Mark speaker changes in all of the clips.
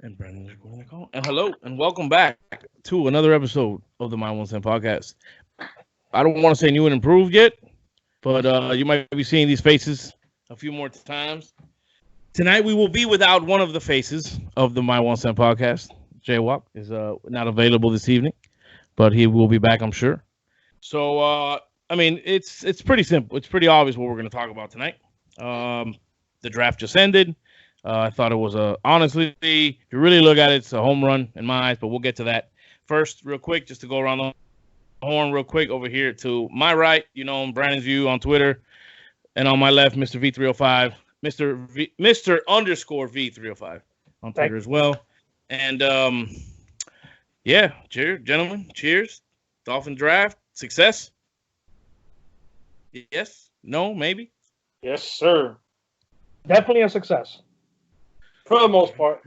Speaker 1: And Brandon is going to call. And hello, and welcome back to another episode of the My 110 podcast. I don't want to say new and improved yet, but you might be seeing these faces a few more times. Tonight we will be without one of the faces of the My 110 podcast. Jaywalk is not available this evening, but he will be back, I'm sure. So, it's pretty simple. It's pretty obvious what we're going to talk about tonight. The draft just ended. I thought it was honestly, if you really look at it, it's a home run in my eyes, but we'll get to that. First, real quick, just to go around the horn real quick over here to my right, you know, Brandon's View on Twitter, and on my left, Mr. V305, Mr. underscore V305 on Twitter as well. And, cheers, gentlemen, cheers. Dolphins Draft, success? Yes? No? Maybe?
Speaker 2: Yes, sir. Definitely a success. For the most part.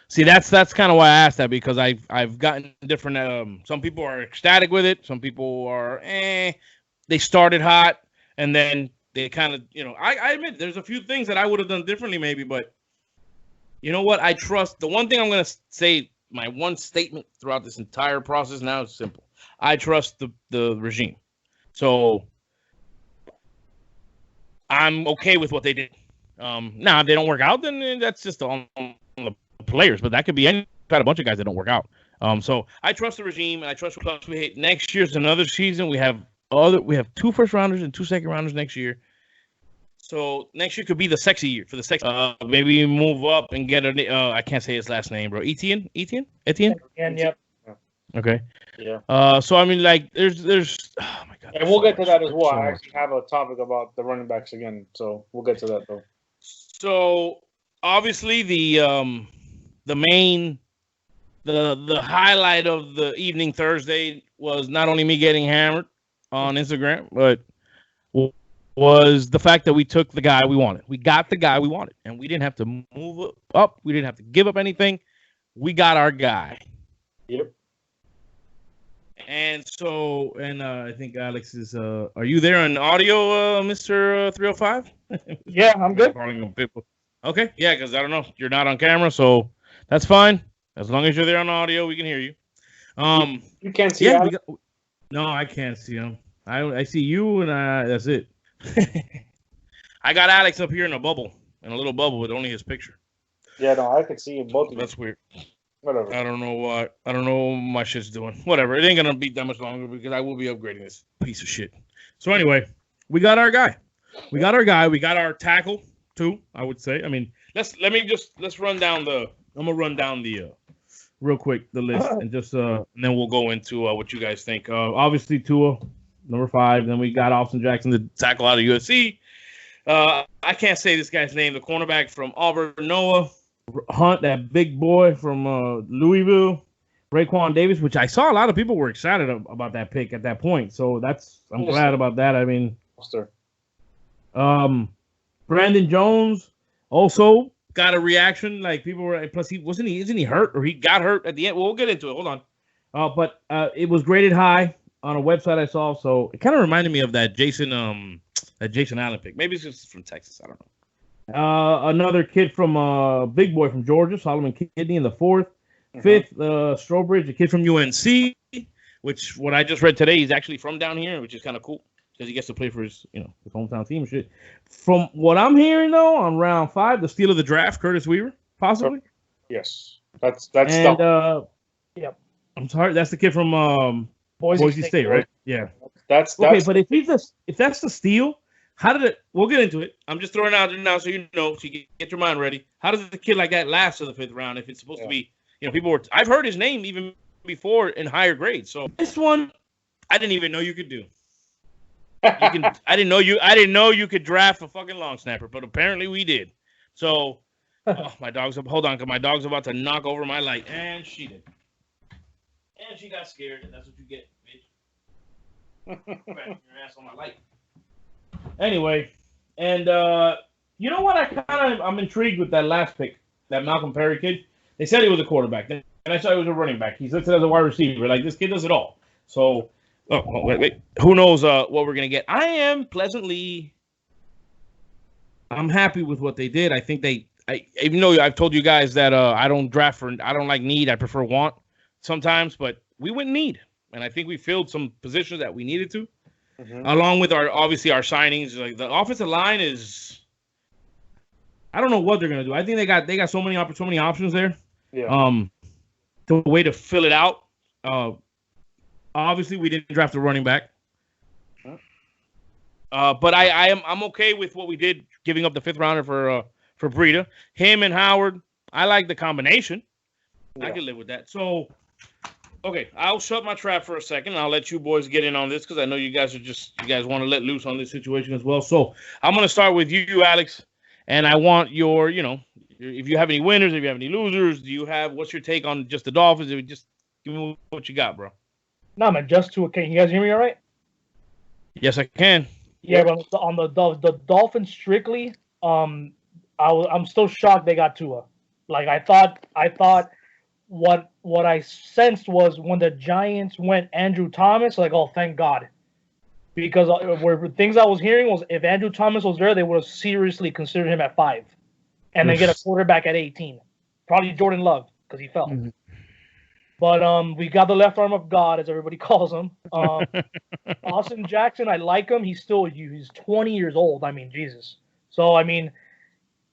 Speaker 1: See, that's kind of why I asked that, because I've gotten different. Some people are ecstatic with it. Some people are they started hot and then they kind of, I admit there's a few things that I would have done differently maybe, but you know what? I trust. The one thing I'm going to say, my one statement throughout this entire process now is simple. I trust the regime. So I'm okay with what they did. Now, if they don't work out, then that's just on the players. But that could be any. Had a bunch of guys that don't work out. So I trust the regime, and I trust what clubs we hate. Next year's another season. We have 2 first rounders and 2 second rounders next year. So next year could be the sexy year for the sexy. Maybe move up and get a. I can't say his last name, bro. Etienne.
Speaker 2: Yep.
Speaker 1: Okay.
Speaker 2: Yeah.
Speaker 1: So I mean, like, there's. Oh my God.
Speaker 2: And we'll get to that as well. I actually have a topic about the running backs again, so we'll get to that though.
Speaker 1: So obviously the highlight of the evening Thursday was not only me getting hammered on Instagram, but was the fact that we took the guy we wanted. We got the guy we wanted, and we didn't have to move up. We didn't have to give up anything. We got our guy.
Speaker 2: Yep.
Speaker 1: And so, I think Alex is. Are you there on audio, Mr. 305?
Speaker 2: Yeah, I'm good.
Speaker 1: Calling them people. Okay, yeah, because I don't know, you're not on camera, so that's fine. As long as you're there on audio, we can hear you.
Speaker 2: You can't see. Yeah,
Speaker 1: no, I can't see him. I see you, and that's it. I got Alex up here in a little bubble with only his picture.
Speaker 2: Yeah, no, I can see you both.
Speaker 1: That's weird.
Speaker 2: Whatever.
Speaker 1: I don't know what my shit's doing. Whatever. It ain't gonna be that much longer because I will be upgrading this piece of shit. So anyway, we got our guy. We got our tackle too, I would say. I mean, let's run down the. I'm gonna run down the real quick the list and just and then we'll go into what you guys think. Obviously Tua, number 5. Then we got Austin Jackson, the tackle out of USC. I can't say this guy's name. The cornerback from Auburn, Noah Hunt, that big boy from Louisville, Raekwon Davis, which I saw a lot of people were excited about that pick at that point. So I'm glad about that. I mean, Brandon Jones also got a reaction. Like, people were, plus isn't he hurt, or he got hurt at the end? Well, we'll get into it. Hold on. But it was graded high on a website I saw. So it kind of reminded me of that Jason Allen pick. Maybe it's just from Texas. I don't know. Another kid from big boy from Georgia, Solomon Kidney in the 4th. 5th, Strobridge, a kid from UNC, which what I just read today, he's actually from down here, which is kind of cool because he gets to play for his hometown team and shit. From what I'm hearing though, on round 5, the steal of the draft, Curtis Weaver, possibly.
Speaker 2: Yes, that's
Speaker 1: and yep. I'm sorry, that's the kid from Boise State, right? Yeah.
Speaker 2: That's
Speaker 1: okay, but if that's the steal. How did it? We'll get into it. I'm just throwing it out there now, so you know, so you get your mind ready. How does a kid like that last to the 5th round if it's supposed to be? People were. I've heard his name even before in higher grades. So this one, I didn't even know you could do. I didn't know you could draft a fucking long snapper, but apparently we did. So my dog's up. Hold on, because my dog's about to knock over my light, and she did. And she got scared, and that's what you get, bitch. Your ass on my light. Anyway, and you know what? I'm intrigued with that last pick, that Malcolm Perry kid. They said he was a quarterback, and I saw he was a running back. He's listed as a wide receiver. Like, this kid does it all. So, wait. Who knows what we're gonna get? I'm happy with what they did. I think even though I've told you guys that I don't like need, I prefer want sometimes, but we went need, and I think we filled some positions that we needed to, along with our signings. Like the offensive line is, I don't know what they're gonna do. I think they got so many options there.
Speaker 2: Yeah.
Speaker 1: The way to fill it out. Obviously, we didn't draft a running back. But I'm okay with what we did, giving up the 5th rounder for Breida. Him and Howard, I like the combination. Yeah. I can live with that. So, okay, I'll shut my trap for a second. I'll let you boys get in on this because I know you guys want to let loose on this situation as well. So I'm gonna start with you, Alex, and I want your, if you have any winners, if you have any losers, what's your take on just the Dolphins? Just give me what you got, bro.
Speaker 2: No, man, just to can you guys hear me all right?
Speaker 1: Yes, I can.
Speaker 2: Yeah, but on the Dolphins strictly, I'm still shocked they got Tua. Like I thought what I sensed was when the Giants went Andrew Thomas, like, oh, thank God. Because where things I was hearing was if Andrew Thomas was there, they would have seriously considered him at 5 and then get a quarterback at 18. Probably Jordan Love because he fell. Mm-hmm. But we got the left arm of God, as everybody calls him. Austin Jackson, I like him. He's 20 years old. I mean, Jesus. So, I mean,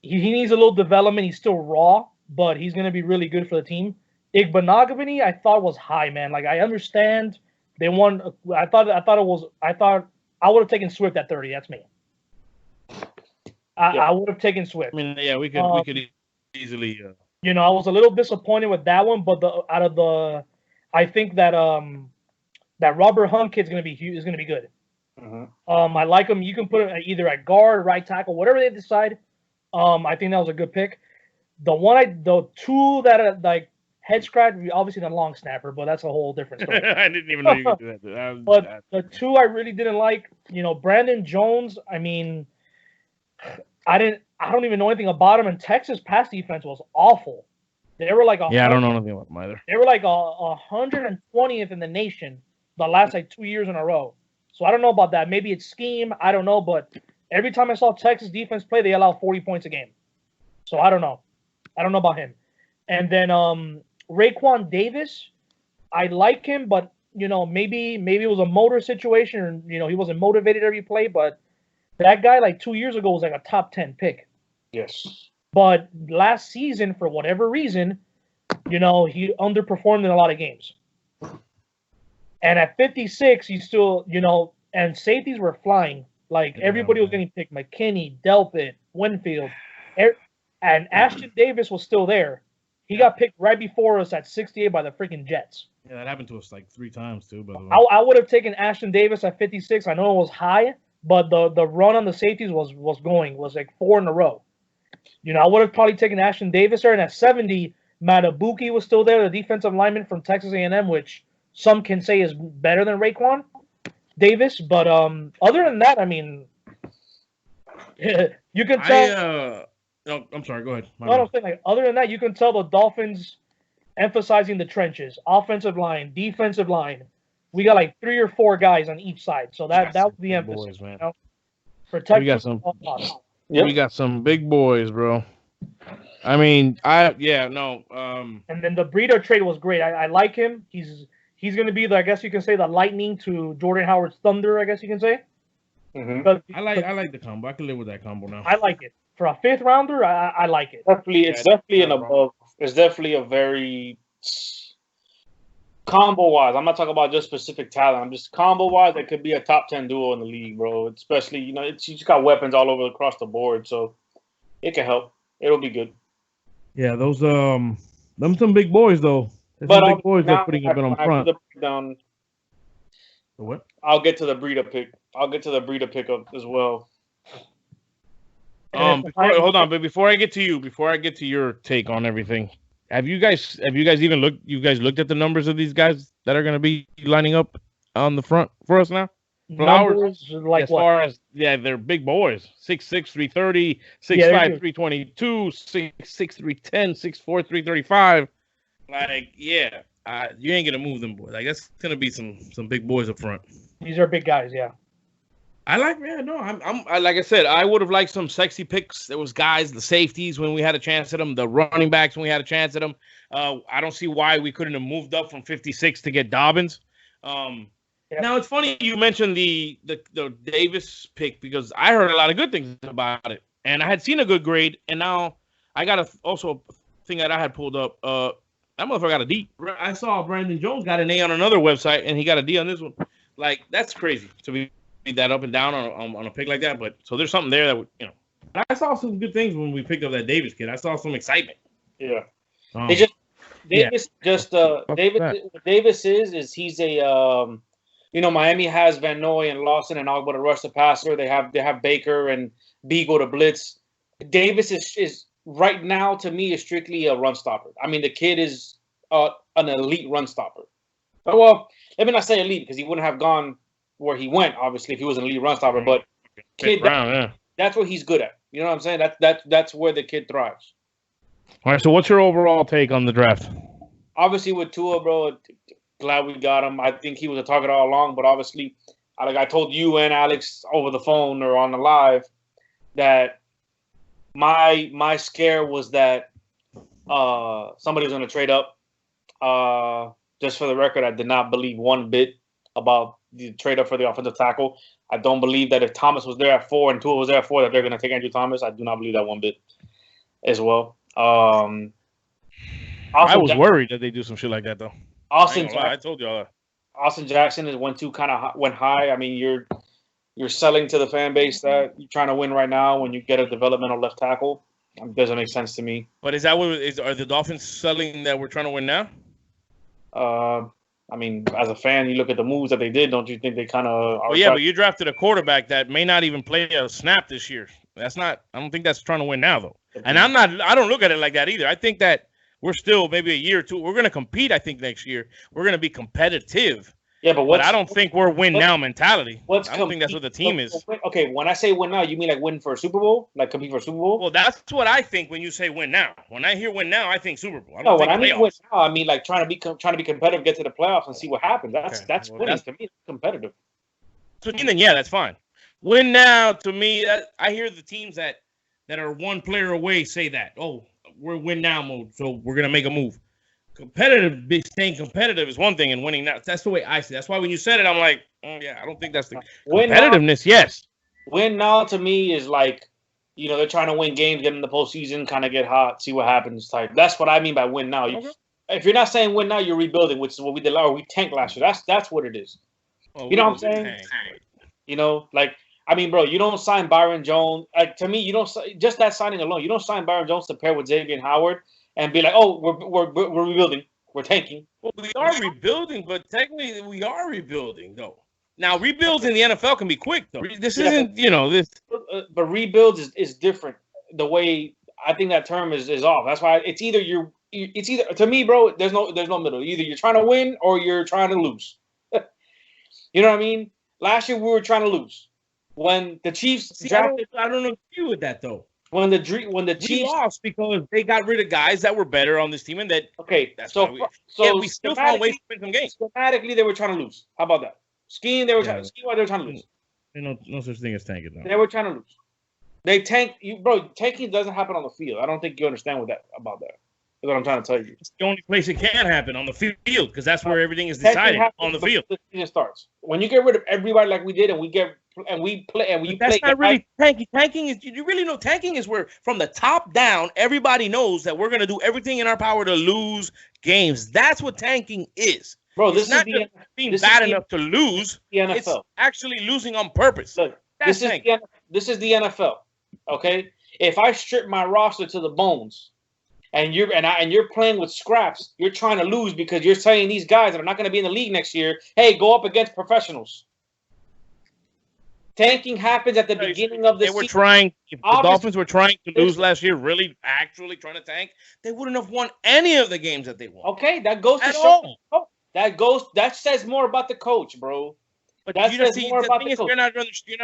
Speaker 2: he needs a little development. He's still raw, but he's going to be really good for the team. Igbenogany, I thought was high, man. Like, I understand they won. I thought I would have taken Swift at 30. That's me. I would have taken Swift.
Speaker 1: I mean, yeah, we could easily.
Speaker 2: I was a little disappointed with that one, but I think that that Robert Hunt kid's gonna be good. Mm-hmm. I like him. You can put him either at guard, right tackle, whatever they decide. I think that was a good pick. The two that are like head scratch, obviously the long snapper, but that's a whole different story.
Speaker 1: I didn't even know you could do that.
Speaker 2: But the two I really didn't like, Brandon Jones. I mean, I don't even know anything about him. And Texas pass defense was awful. They were like
Speaker 1: I don't know anything about them either.
Speaker 2: They were like 120th in the nation the last 2 years in a row. So I don't know about that. Maybe it's scheme. I don't know. But every time I saw Texas defense play, they allow 40 points a game. So I don't know. I don't know about him. And then Raekwon Davis, I like him, but maybe it was a motor situation, or he wasn't motivated every play, but. That guy, 2 years ago, was like a top 10 pick.
Speaker 3: Yes.
Speaker 2: But last season, for whatever reason, he underperformed in a lot of games. And at 56, he still, and safeties were flying. Everybody was getting picked. McKinney, Delpit, Winfield. And Ashton Davis was still there. He got picked right before us at 68 by the freaking Jets.
Speaker 1: Yeah, that happened to us 3 times, too, by the way.
Speaker 2: I would have taken Ashton Davis at 56. I know it was high. But the run on the safeties was 4 in a row. I would have probably taken Ashton Davis there. And at 70, Matabuki was still there, the defensive lineman from Texas A&M, which some can say is better than Raekwon Davis. But other than that, I mean, you can tell.
Speaker 1: No, I'm sorry. Go ahead.
Speaker 2: I'm saying, other than that, you can tell the Dolphins emphasizing the trenches, offensive line, defensive line. We got 3 or 4 guys on each side, so that was the emphasis. Boys, man.
Speaker 1: We got some big boys, bro. I mean, And
Speaker 2: then the Breida trade was great. I like him. He's going to be I guess you can say, the lightning to Jordan Howard's thunder. I guess you can say.
Speaker 3: Mm-hmm.
Speaker 1: I like the combo. I can live with that combo now.
Speaker 2: I like it for a 5th rounder. I like it.
Speaker 3: It's definitely an above. It's definitely a very. Combo-wise, I'm not talking about just specific talent. I'm just combo-wise, it could be a top 10 duo in the league, bro. Especially, you just got weapons all over across the board, so it can help. It'll be good.
Speaker 1: Yeah, those them some big boys though. Some big boys are putting a bit on front.
Speaker 3: The
Speaker 1: what?
Speaker 3: I'll get to the Breida pick. I'll get to the Breida pickup as well.
Speaker 1: Hold on, but before I get to your take on everything. Have you guys even looked? You guys looked at the numbers of these guys that are going to be lining up on the front for us now?
Speaker 2: Numbers
Speaker 1: as far as they're big boys. 6'6", 330, 6'5", 322, 6'6", 310, 6'4", 335. You ain't gonna move them boys. That's gonna be some big boys up front.
Speaker 2: These are big guys, yeah.
Speaker 1: like I said, I would have liked some sexy picks. There was guys, the safeties when we had a chance at them, the running backs when we had a chance at them. I don't see why we couldn't have moved up from 56 to get Dobbins. Now it's funny you mentioned the Davis pick because I heard a lot of good things about it, and I had seen a good grade, and now I got also a thing that I had pulled up. That motherfucker got a D. I saw Brandon Jones got an A on another website, and he got a D on this one. Like that's crazy to be that up and down on a pick like that. But so there's something there that I saw some good things when we picked up that Davis kid. I saw some excitement.
Speaker 3: Yeah,
Speaker 1: Davis
Speaker 3: is he's a Miami has Van Noy and Lawson and Ogba to rush the passer. They have Baker and Beagle to blitz. Davis is right now to me is strictly a run stopper. I mean the kid is an elite run stopper. But, well, let me not say elite because he wouldn't have gone where he went, obviously, if he was an elite run stopper. But kid, that's what he's good at. You know what I'm saying? That's where the kid thrives.
Speaker 1: All right, so what's your overall take on the draft?
Speaker 3: Obviously, with Tua, bro, glad we got him. I think he was a target all along, but obviously, like I told you and Alex over the phone or on the live, that my scare was that somebody was going to trade up. Just for the record, I did not believe one bit about the trade up for the offensive tackle. I don't believe that if Thomas was there at 4 and Tua was there at 4, that they're going to take Andrew Thomas. I do not believe that one bit as well.
Speaker 1: I was worried that they do some shit like that, though.
Speaker 3: I
Speaker 1: told y'all that.
Speaker 3: Austin Jackson went high. I mean, you're selling to the fan base that you're trying to win right now when you get a developmental left tackle. It doesn't make sense to me.
Speaker 1: But is that are the Dolphins selling that we're trying to win now?
Speaker 3: I mean, as a fan, you look at the moves that they did. Don't you think they kind of?
Speaker 1: Well, yeah, but you drafted a quarterback that may not even play a snap this year. I don't think that's trying to win now, though. And I don't look at it like that either. I think that we're still maybe a year or two. We're going to compete. I think next year we're going to be competitive.
Speaker 3: Yeah, but
Speaker 1: I don't think we're win now mentality. I don't think that's what the team is.
Speaker 3: Okay, when I say win now, you mean like win for a Super Bowl, like compete for a Super Bowl?
Speaker 1: Well, that's what I think when you say win now. When I hear win now, I think Super Bowl.
Speaker 3: When I mean win now, I mean like trying to be competitive, get to the playoffs, and see what happens. That's winning to me. It's competitive.
Speaker 1: So then, yeah, that's fine. Win now to me. I hear the teams that are one player away say that. Oh, we're win now mode, so we're gonna make a move. Staying competitive is one thing, and winning now. That's the way I see it. That's why when you said it, I'm like, yeah, I don't think that's the competitiveness. Yes,
Speaker 3: win now to me is like, they're trying to win games, get in the postseason, kind of get hot, see what happens. Type. That's what I mean by win now. Okay. If you're not saying win now, you're rebuilding, which is what we did. Or we tanked last year. That's what it is. You know what I'm saying? Like. I mean, bro, you don't sign Byron Jones. To me, you don't just that signing alone. You don't sign Byron Jones to pair with Xavier Howard and be like, oh, we're rebuilding, we're tanking.
Speaker 1: Well, we are rebuilding, but technically we are rebuilding, though. Now, rebuilds in the NFL can be quick, though. This isn't, this.
Speaker 3: But rebuilds is different. The way I think that term is off. That's why it's either to me, bro. There's no middle. Either you're trying to win or you're trying to lose. You know what I mean? Last year we were trying to lose. When the Chiefs drafted,
Speaker 1: I don't agree with that though.
Speaker 3: When the Chiefs
Speaker 1: lost because they got rid of guys that were better on this team, and that we still found ways to win some games.
Speaker 3: Schematically, they were trying to lose. How about that? Scheme, they were trying to lose.
Speaker 1: There's no such thing as tanking. No.
Speaker 3: They were trying to lose. They tanked you, bro. Tanking doesn't happen on the field. I don't think you understand about that. That's what I'm trying to tell you.
Speaker 1: It's the only place it can happen on the field because that's where everything is decided on the field.
Speaker 3: The season starts when you get rid of everybody like we did, and we play.
Speaker 1: That's not really tanking. Tanking is you really know tanking is where from the top down everybody knows that we're gonna do everything in our power to lose games. That's what tanking is.
Speaker 3: Bro, this
Speaker 1: is not just being bad enough to lose.
Speaker 3: The NFL.
Speaker 1: It's actually losing on purpose.
Speaker 3: Look, this is the NFL. Okay, if I strip my roster to the bones. And you're playing with scraps. You're trying to lose because you're saying these guys that are not going to be in the league next year, hey, go up against professionals. Tanking happens at the beginning of the season.
Speaker 1: If the Dolphins were trying to lose last year, really actually trying to tank, they wouldn't have won any of the games that they won.
Speaker 3: Okay, that goes to show. That says more about the coach, bro.
Speaker 1: But the thing is, you're not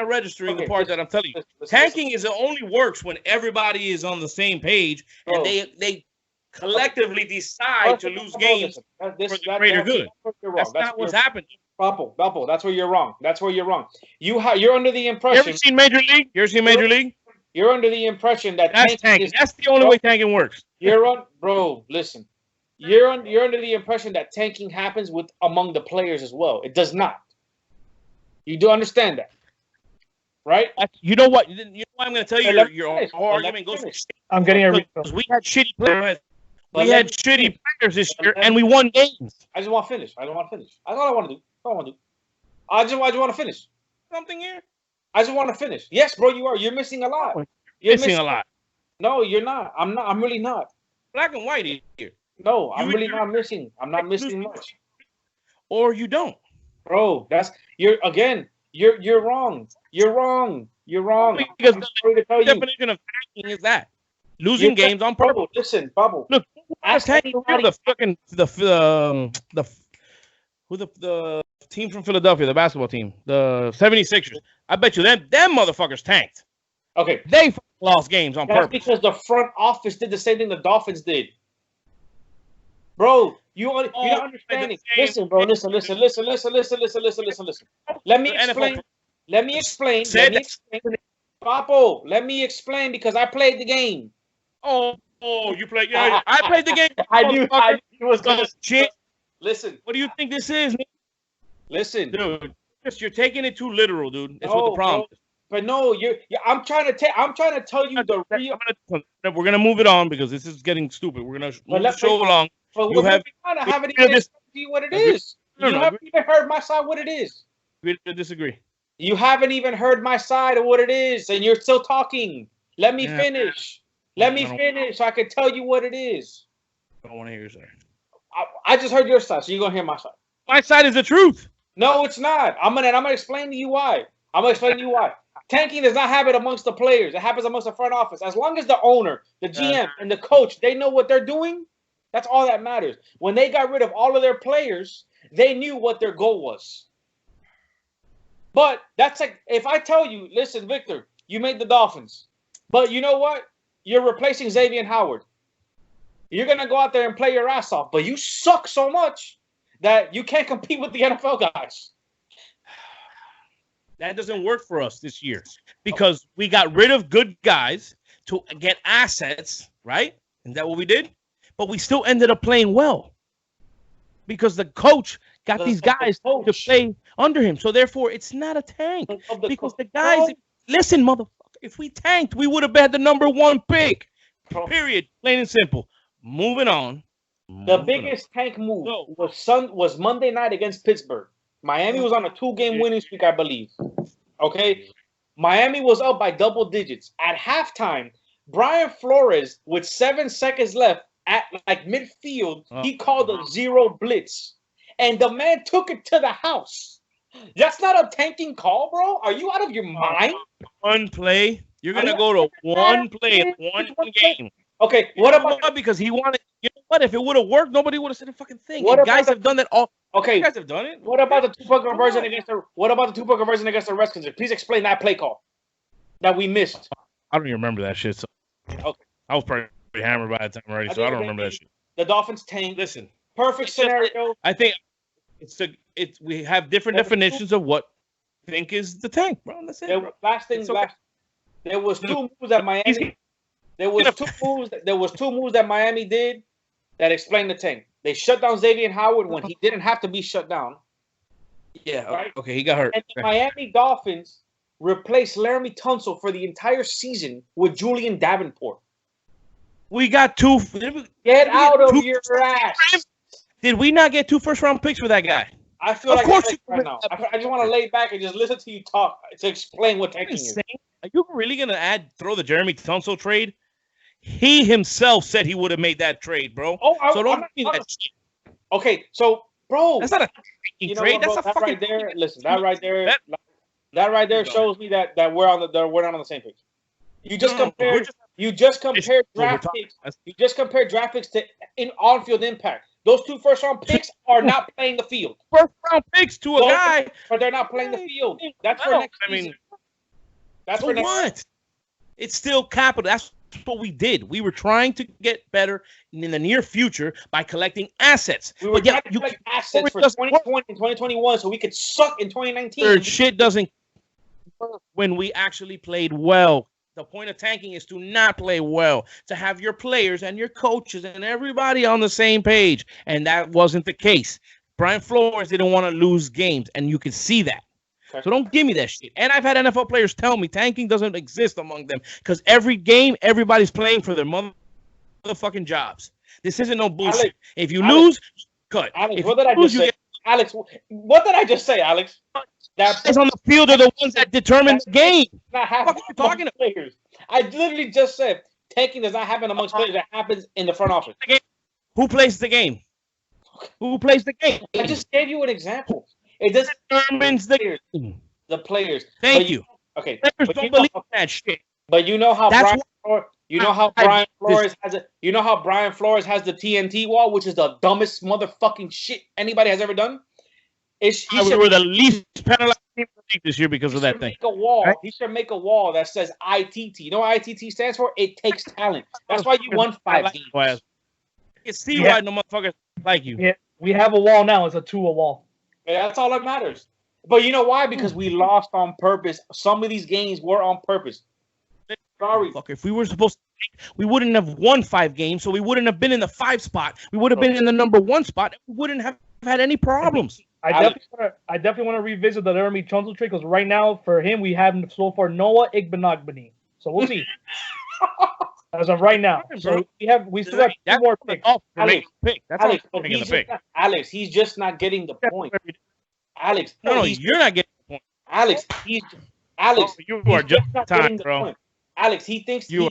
Speaker 1: registering the part that I'm telling you. Tanking only works when everybody is on the same page and they collectively decide to lose games for the greater good. That's not what's happening.
Speaker 3: Papo, that's where you're wrong. That's where you're wrong. You're under the
Speaker 1: You
Speaker 3: impression.
Speaker 1: ever seen Major League? You ever seen Major League?
Speaker 3: You're under the impression that
Speaker 1: That's tanking. That's the only way tanking works.
Speaker 3: Bro, listen. You're under the impression that tanking happens among the players as well. It does not. You do understand that, right?
Speaker 1: You know what? You know what I'm going to tell you? Your argument goes.
Speaker 2: I'm getting a refill.
Speaker 1: We had shitty players. We had shitty players this year, and we won games.
Speaker 3: I just want to finish. That's all I want to do. I just want to finish.
Speaker 1: Something here.
Speaker 3: I just want to finish. Yes, bro, you are. You're missing a lot.
Speaker 1: You're missing a lot.
Speaker 3: No, you're not. I'm not. I'm really not.
Speaker 1: Black and white here.
Speaker 3: No, I'm really not missing. I'm not missing much.
Speaker 1: Or you don't,
Speaker 3: bro. You're wrong. You're wrong. You're wrong.
Speaker 1: Because the definition of tanking is that losing games on purpose.
Speaker 3: Listen, Bubble.
Speaker 1: Look, the team from Philadelphia, the basketball team, the 76ers. I bet you them motherfuckers tanked.
Speaker 3: Okay,
Speaker 1: they lost games on purpose.
Speaker 3: That's because the front office did the same thing the Dolphins did. Bro, you're not understanding. Listen, bro. Listen. Let me explain. Papo, let me explain because I played the game.
Speaker 1: Oh, you played? Yeah, I played the game.
Speaker 3: I knew it was gonna
Speaker 1: shit.
Speaker 3: Listen.
Speaker 1: What do you think this is, man?
Speaker 3: Listen,
Speaker 1: dude. You're taking it too literal, dude. That's what the problem is.
Speaker 3: But no, I'm trying to tell you the real.
Speaker 1: We're gonna move it on because this is getting stupid. We're gonna move the show along.
Speaker 3: But you haven't even explained what it is. You haven't even heard my side. What it is.
Speaker 1: We disagree.
Speaker 3: You haven't even heard my side of what it is, and you're still talking. Let me finish. Let me finish so I can tell you what it is.
Speaker 1: I don't want to hear your side.
Speaker 3: I just heard your side, so you're gonna hear my side.
Speaker 1: My side is the truth.
Speaker 3: No, it's not. I'm gonna explain to you why. Tanking does not happen amongst the players. It happens amongst the front office. As long as the owner, the GM, and the coach, they know what they're doing, that's all that matters. When they got rid of all of their players, they knew what their goal was. But that's like, if I tell you, listen, Victor, you made the Dolphins. But you know what? You're replacing Xavier Howard. You're going to go out there and play your ass off. But you suck so much that you can't compete with the NFL guys.
Speaker 1: That doesn't work for us this year because we got rid of good guys to get assets, right? Isn't that what we did? But we still ended up playing well because the coach got these guys to play under him. So therefore, it's not a tank because the guys. Listen, motherfucker. If we tanked, we would have had the number 1 pick. Period. Plain and simple. Moving on.
Speaker 3: The biggest tank move was Monday night against Pittsburgh. Miami was on a 2-game winning streak, I believe. Okay, Miami was up by double digits at halftime. Brian Flores, with 7 seconds left at like midfield, he called a 0 blitz, and the man took it to the house. That's not a tanking call, bro. Are you out of your mind?
Speaker 1: One play. You're gonna go to one play, one game.
Speaker 3: Okay, what about
Speaker 1: because he wanted? You know what? If it would have worked, nobody would have said a fucking thing. Guys have done that all.
Speaker 3: Okay,
Speaker 1: you guys have done it.
Speaker 3: What about the 2-point conversion against the? What about the 2-point conversion against the Redskins? Please explain that play call that we missed.
Speaker 1: I don't even remember that shit. So
Speaker 3: okay,
Speaker 1: I was probably hammered by that time already, so I don't remember that shit.
Speaker 3: The Dolphins tank.
Speaker 1: Listen,
Speaker 3: perfect scenario.
Speaker 1: I think we have different definitions of what think is the tank, bro. That's it.
Speaker 3: There was 2 moves that Miami. There was 2 moves that Miami did that explained the tank. They shut down Xavier Howard when he didn't have to be shut down.
Speaker 1: Yeah. Right? Okay, he got hurt.
Speaker 3: And the Miami Dolphins replaced Laramie Tunsil for the entire season with Julian Davenport.
Speaker 1: We got 2.
Speaker 3: Get out of your ass.
Speaker 1: Did we not get 2 first-round picks for that guy?
Speaker 3: I feel like right now. I just want to lay back and just listen to you talk to explain what tanking is.
Speaker 1: Are you really going to throw the Jeremy Tunsil trade? He himself said he would have made that trade, bro. So don't do that shit.
Speaker 3: Okay, so, bro.
Speaker 1: That's not a trade. That's a fucking
Speaker 3: right there. Listen, that right there shows me that we're not on the same page. You just compared draft picks. You just compared draft picks to on-field impact. Those 2 first-round picks are not playing the field.
Speaker 1: First-round picks to a guy,
Speaker 3: but they're not playing the field. That's for next season.
Speaker 1: That's for what? It's still capital. That's what we did. We were trying to get better in the near future by collecting assets.
Speaker 3: We were trying to collect assets for 2020 and 2021 so we could suck in 2019.
Speaker 1: Shit doesn't work when we actually played well. The point of tanking is to not play well, to have your players and your coaches and everybody on the same page. And that wasn't the case. Brian Flores didn't want to lose games, and you can see that. Okay. So don't give me that shit. And I've had NFL players tell me tanking doesn't exist among them because every game, everybody's playing for their motherfucking jobs. This isn't no bullshit. Alex, if you lose, cut.
Speaker 3: Alex, what did I just say? Alex, what did I just say, Alex?
Speaker 1: That guys on the field are the ones that determine the game.
Speaker 3: What are you talking about? Players. I literally just said tanking does not happen amongst players. It happens in the front office.
Speaker 1: Who plays the game? Who plays the game?
Speaker 3: I just gave you an example. It just
Speaker 1: determines the game.
Speaker 3: The players.
Speaker 1: Thank you.
Speaker 3: Okay.
Speaker 1: Players don't believe that shit.
Speaker 3: But you know how Brian Flores has the TNT wall, which is the dumbest motherfucking shit anybody has ever done.
Speaker 1: We were the least penalized team in the league this year because of that thing.
Speaker 3: Make a wall. Right? He should make a wall that says ITT. You know what ITT stands for? It takes talent. That's why you won 5 games.
Speaker 1: You can see why no motherfuckers like you.
Speaker 2: Yeah, we have a wall now. It's a 2-a wall.
Speaker 3: Yeah, that's all that matters. But you know why? Because we lost on purpose. Some of these games were on purpose. Sorry.
Speaker 1: Fuck, if we were supposed to, we wouldn't have won 5 games, so we wouldn't have been in the 5 spot. We would have been in the number 1 spot. We wouldn't have had any problems.
Speaker 2: I definitely want to revisit the Jeremy Chunzel trade because right now for him we have so far Noah Igbinoghene. So we'll see. As of right now, so we still have 2 more picks.
Speaker 3: Alex, he's just not getting the point. Alex,
Speaker 1: no, you're not getting the point.
Speaker 3: Alex, you are just not
Speaker 1: getting the point.
Speaker 3: Alex, he thinks when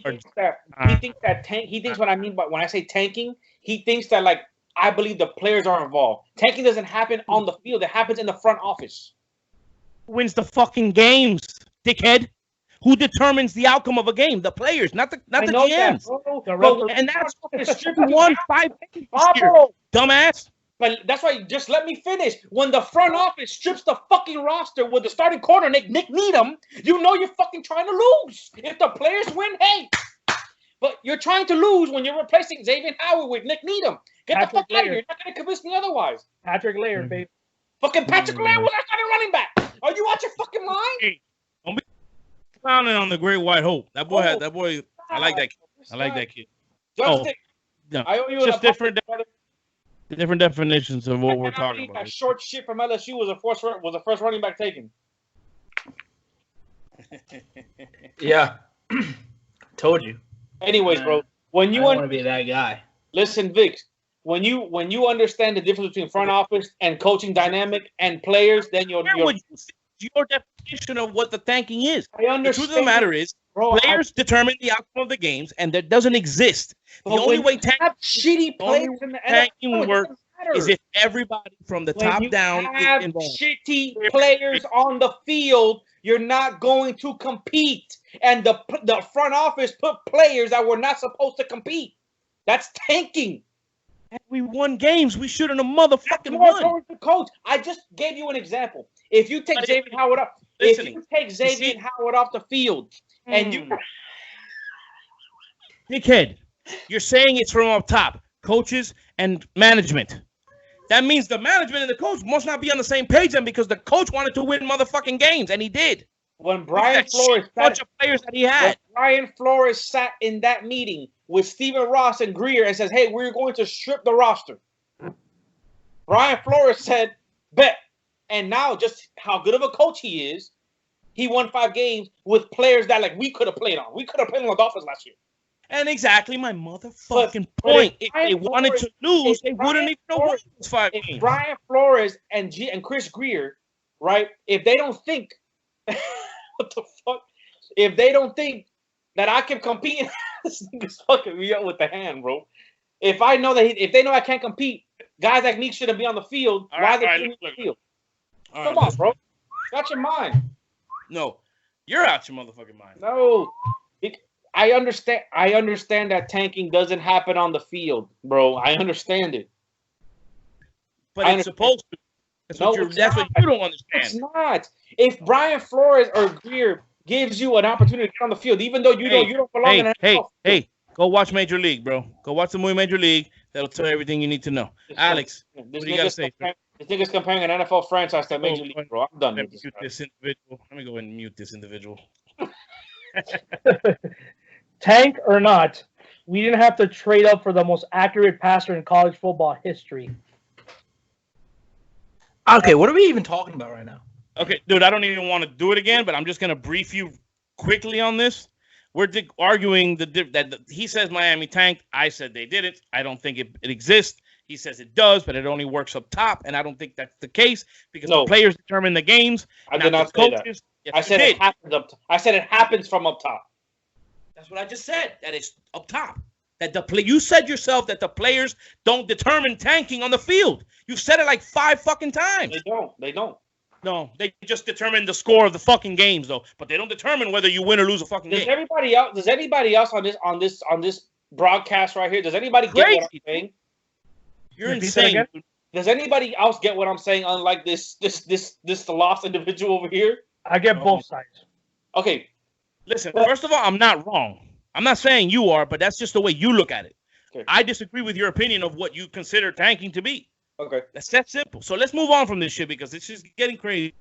Speaker 3: I say tanking, he thinks that like I believe the players are involved. Tanking doesn't happen on the field; it happens in the front office.
Speaker 1: Who wins the fucking games, dickhead? Who determines the outcome of a game? The players, not the GMs. And that's won 5 games this year, dumbass.
Speaker 3: But that's why, just let me finish. When the front office strips the fucking roster with the starting corner, Nick Needham, you know you're fucking trying to lose. If the players win, hey. But you're trying to lose when you're replacing Xavier Howard with Nick Needham. Get the fuck out of here. You're not going to convince me otherwise.
Speaker 2: Patrick Laird, baby.
Speaker 3: Fucking Patrick Laird was our starting running back. Are you out your fucking mind?
Speaker 1: Hey, don't be clowning on the Great White Hope. That boy, I like that kid. I like that kid.
Speaker 3: No, I owe you
Speaker 1: just different definitions of what we're talking about.
Speaker 3: That short shit from LSU was the first running back taken.
Speaker 4: Yeah. Told you.
Speaker 3: Anyways, bro, when you
Speaker 4: want to be that guy.
Speaker 3: Listen, Vic, when you understand the difference between front office and coaching dynamic and players, then your
Speaker 1: definition of what the tanking is.
Speaker 3: I understand.
Speaker 1: The truth of the matter is, players determine the outcome of the games, and that doesn't exist. The only way
Speaker 3: shitty players in the
Speaker 1: tanking works is if everybody from the top down is involved.
Speaker 3: Shitty players on the field, you're not going to compete. And the front office put players that were not supposed to compete. That's tanking.
Speaker 1: And we won games. We shouldn't have motherfucking won.
Speaker 3: Coach, I just gave you an example. If you take Xavier Howard off, off the field, and you,
Speaker 1: dickhead, you're saying it's from up top, coaches and management. That means the management and the coach must not be on the same page then, because the coach wanted to win motherfucking games, and he did.
Speaker 3: When Brian Flores
Speaker 1: bunch of players that he had.
Speaker 3: Brian Flores sat in that meeting with Stephen Ross and Greer and says, "Hey, we're going to strip the roster." Brian Flores said, "Bet." And now, just how good of a coach he is, he won 5 games with players that like we could have played on. We could have played on the Dolphins last year.
Speaker 1: And exactly my motherfucking point. If they wanted to lose, they wouldn't even have won those 5 games.
Speaker 3: Brian Flores and Chris Greer, right? If they don't think, what the fuck? If they don't think that I can compete, this nigga's fucking me up with the hand, bro. If I know that, if they know I can't compete, guys like me shouldn't be on the field. Why are they on the field? Come on, bro. Got your mind.
Speaker 1: No, you're out your motherfucking mind.
Speaker 3: No. I understand that tanking doesn't happen on the field, bro. I understand it.
Speaker 1: But it's supposed to. That's what you don't understand.
Speaker 3: It's not. If Brian Flores or Greer gives you an opportunity to get on the field, even though you don't belong in the NFL.
Speaker 1: Hey, go watch Major League, bro. Go watch the movie Major League. That'll tell you everything you need to know. Alex, what do you got to say?
Speaker 3: This nigga's comparing an NFL franchise to Major League, bro. I'm done with this.
Speaker 1: Let me go ahead and mute this individual.
Speaker 2: Tank or not, we didn't have to trade up for the most accurate passer in college football history.
Speaker 4: Okay, what are we even talking about right now?
Speaker 1: Okay, dude, I don't even want to do it again, but I'm just going to brief you quickly on this. We're arguing that he says Miami tanked. I said they didn't. I don't think it exists. He says it does, but it only works up top, and I don't think that's the case because the players determine the games.
Speaker 3: I did not say that. Yes, I said it happens up. I said it happens from up top.
Speaker 1: That's what I just said. That it's up top. That you said yourself that the players don't determine tanking on the field. You've said it like 5 fucking times.
Speaker 3: They don't.
Speaker 1: No, they just determine the score of the fucking games, though. But they don't determine whether you win or lose a fucking game.
Speaker 3: Does anybody else on this broadcast right here? Does anybody get what I'm saying?
Speaker 1: You're insane.
Speaker 3: Does anybody else get what I'm saying? Unlike this lost individual over here.
Speaker 2: I get both sides.
Speaker 3: Okay,
Speaker 1: listen. First of all, I'm not wrong. I'm not saying you are, but that's just the way you look at it.
Speaker 3: Okay.
Speaker 1: I disagree with your opinion of what you consider tanking to be.
Speaker 3: Okay.
Speaker 1: That's that simple. So let's move on from this shit because it's just getting crazy.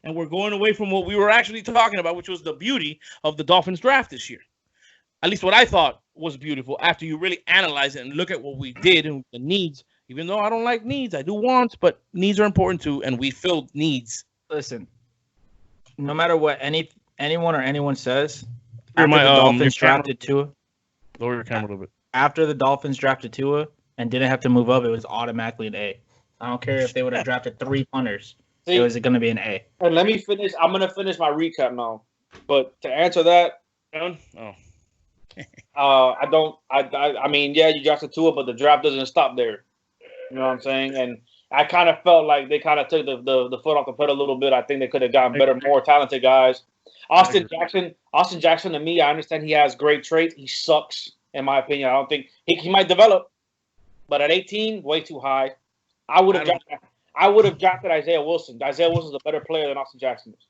Speaker 1: And we're going away from what we were actually talking about, which was the beauty of the Dolphins draft this year. At least what I thought was beautiful after you really analyze it and look at what we did and the needs. Even though I don't like needs, I do wants, but needs are important too, and we filled needs.
Speaker 4: Listen, no matter what anyone says,
Speaker 1: After
Speaker 4: the Dolphins drafted Tua.
Speaker 1: Lower your camera a little bit.
Speaker 4: After the Dolphins drafted Tua and didn't have to move up, it was automatically an A. I don't care if they would have drafted 3 punters. It was going to be an A.
Speaker 3: And let me finish. I'm going to finish my recap now. But to answer that, I mean, yeah, you drafted Tua, but the draft doesn't stop there. You know what I'm saying? And I kind of felt like they kind of took the foot off the pedal a little bit. I think they could have gotten better, more talented guys. Austin Jackson, to me, I understand he has great traits. He sucks, in my opinion. I don't think he might develop, but at 18, way too high. I would have drafted Isaiah Wilson. Isaiah Wilson's a better player than Austin Jackson is.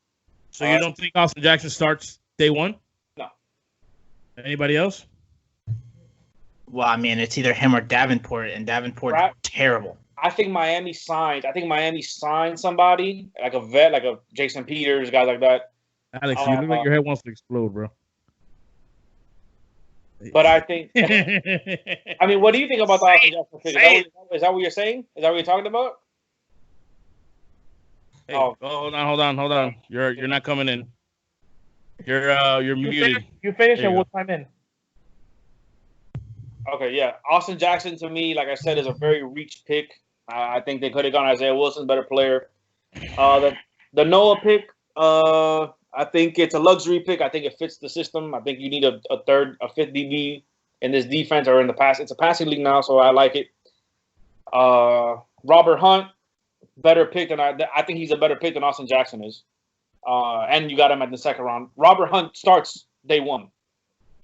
Speaker 1: So you don't think Austin Jackson starts day one?
Speaker 3: No.
Speaker 1: Anybody else?
Speaker 4: Well, I mean, it's either him or Davenport, and Davenport's terrible.
Speaker 3: I think Miami signed somebody, like a vet, like a Jason Peters, guys like that.
Speaker 1: Alex, you look like your head wants to explode, bro.
Speaker 3: But I think, I mean, what do you think about the Austin Jackson pick? Is that what you're saying? Is that what you're talking about?
Speaker 1: Hey, hold on. You're not coming in. You're muted.
Speaker 2: You finish and we'll time in.
Speaker 3: Okay, yeah. Austin Jackson, to me, like I said, is a very reach pick. I think they could have gone Isaiah Wilson, better player. The Noah pick, I think it's a luxury pick. I think it fits the system. I think you need a fifth DB in this defense or in the pass. It's a passing league now, so I like it. Robert Hunt, better pick than I think he's a better pick than Austin Jackson is. And you got him at the second round. Robert Hunt starts day one,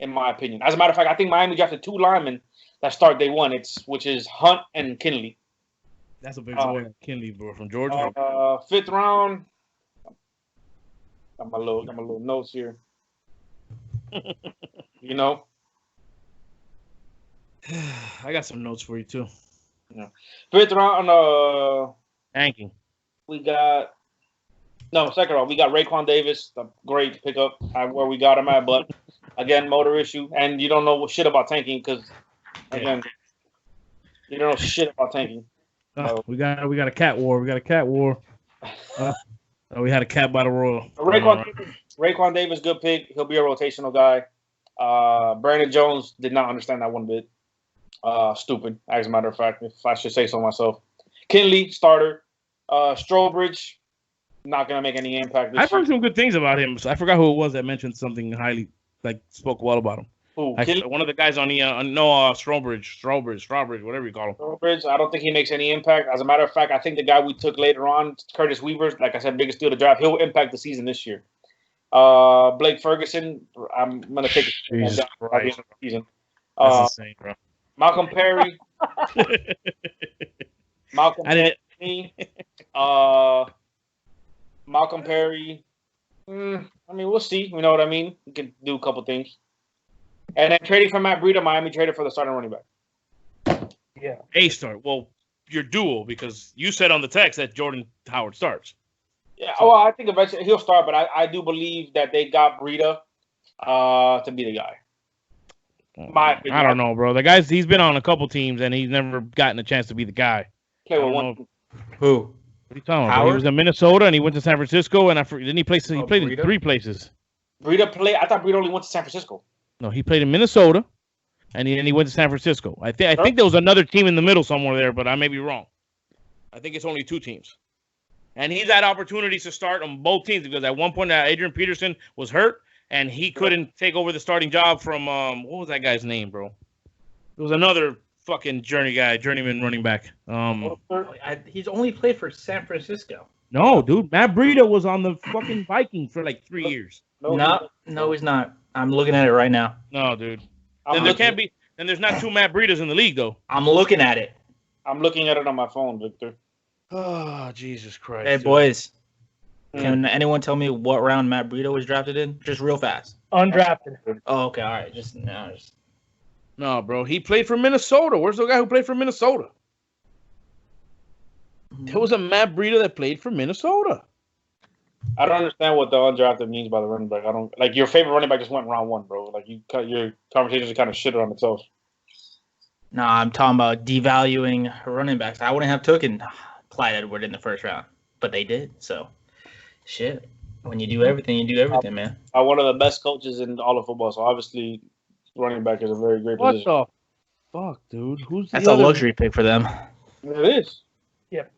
Speaker 3: in my opinion. As a matter of fact, I think Miami drafted 2 linemen that start day one. Which is Hunt and Kinley.
Speaker 1: That's a big boy, Kinley, bro, from Georgia.
Speaker 3: 5th round. Got my little notes here. You know,
Speaker 1: I got some notes for you too.
Speaker 3: Yeah. 5th round.
Speaker 1: Tanking.
Speaker 3: We got second round. We got Raekwon Davis, a great pickup where we got him at, but again, motor issue, and you don't know shit about tanking because again, you don't know shit about tanking.
Speaker 1: We got a cat war. We had a cat battle royal.
Speaker 3: Raekwon Davis, good pick. He'll be a rotational guy. Brandon Jones did not understand that one bit. Stupid, as a matter of fact, if I should say so myself. Kinley, starter. Strobridge, not going to make any impact.
Speaker 1: I've heard some good things about him. So I forgot who it was that mentioned something highly, spoke well about him.
Speaker 3: Who?
Speaker 1: One of the guys on the Strawbridge, whatever you call him.
Speaker 3: Strawbridge, I don't think he makes any impact. As a matter of fact, I think the guy we took later on, Curtis Weaver, like I said, biggest steal of the draft, he'll impact the season this year. Blake Ferguson, I'm going to take
Speaker 1: Jesus Christ.
Speaker 3: The season.
Speaker 1: That's insane, bro.
Speaker 3: Malcolm Perry. Malcolm Perry. I mean, we'll see. You know what I mean? We can do a couple things. And then trading for Matt Breida, Miami traded for the starting running back.
Speaker 2: Yeah.
Speaker 1: A start. Well, your duel, because you said on the text that Jordan Howard starts.
Speaker 3: Yeah, well, I think eventually he'll start, but I do believe that they got Breida to be the guy. My opinion.
Speaker 1: I don't know, bro. The guy's he's been on a couple teams and he's never gotten a chance to be the guy.
Speaker 3: Play with one.
Speaker 4: Who?
Speaker 1: What are you talking about?
Speaker 4: Howard?
Speaker 1: He was in Minnesota and he went to San Francisco and didn't he play? He played
Speaker 4: Breida?
Speaker 1: in 3 places.
Speaker 3: Breida played. I thought Breida only went to San Francisco.
Speaker 1: No, he played in Minnesota, and he went to San Francisco. I think there was another team in the middle somewhere there, but I may be wrong. I think it's only 2 teams. And he's had opportunities to start on both teams because at one point Adrian Peterson was hurt and he couldn't take over the starting job from what was that guy's name, bro? It was another fucking journeyman running back.
Speaker 4: He's only played for San Francisco.
Speaker 1: No, dude, Matt Breida was on the fucking Vikings for like 3 years.
Speaker 4: No, he's not. I'm looking at it right now.
Speaker 1: No, dude. Then there can't be. Then there's not 2 Matt Breidas in the league, though.
Speaker 4: I'm looking at it.
Speaker 3: I'm looking at it on my phone, Victor.
Speaker 1: Oh, Jesus Christ.
Speaker 4: Hey, boys. Can anyone tell me what round Matt Breida was drafted in? Just real fast.
Speaker 2: Undrafted.
Speaker 4: Oh, okay. All right.
Speaker 1: No, bro. He played for Minnesota. Where's the guy who played for Minnesota? There was a Matt Breida that played for Minnesota.
Speaker 3: I don't understand what the undrafted means by the running back. I don't like your favorite running back just went round 1, bro. Like your conversations are kind of shitted on themselves.
Speaker 4: No, I'm talking about devaluing running backs. I wouldn't have taken Clyde Edward in the first round, but they did. So, shit. When you do everything, you do everything, man.
Speaker 3: One of the best coaches in all of football. So obviously, running back is a very great position.
Speaker 1: What the fuck, dude?
Speaker 4: That's a luxury pick for them.
Speaker 3: It is.
Speaker 2: Yep.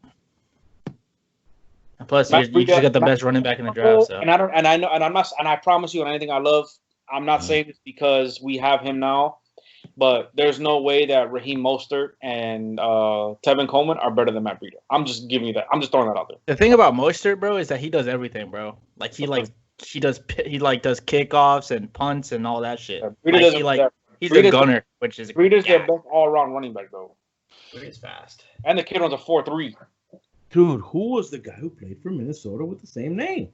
Speaker 4: And plus, you just got the best running back in the draft. So.
Speaker 3: And I promise you, on anything I love, I'm not saying this because we have him now, but there's no way that Raheem Mostert and Tevin Coleman are better than Matt Breida. I'm just giving you that. I'm just throwing that out there.
Speaker 4: The thing about Mostert, bro, is that he does everything, bro. Like he does kickoffs and punts and all that shit.
Speaker 3: Yeah,
Speaker 4: he's a gunner, which is
Speaker 3: Breida's the best all-around running back though.
Speaker 4: Breida's fast.
Speaker 3: And the kid runs a 4.3.
Speaker 1: Dude, who was the guy who played for Minnesota with the same name?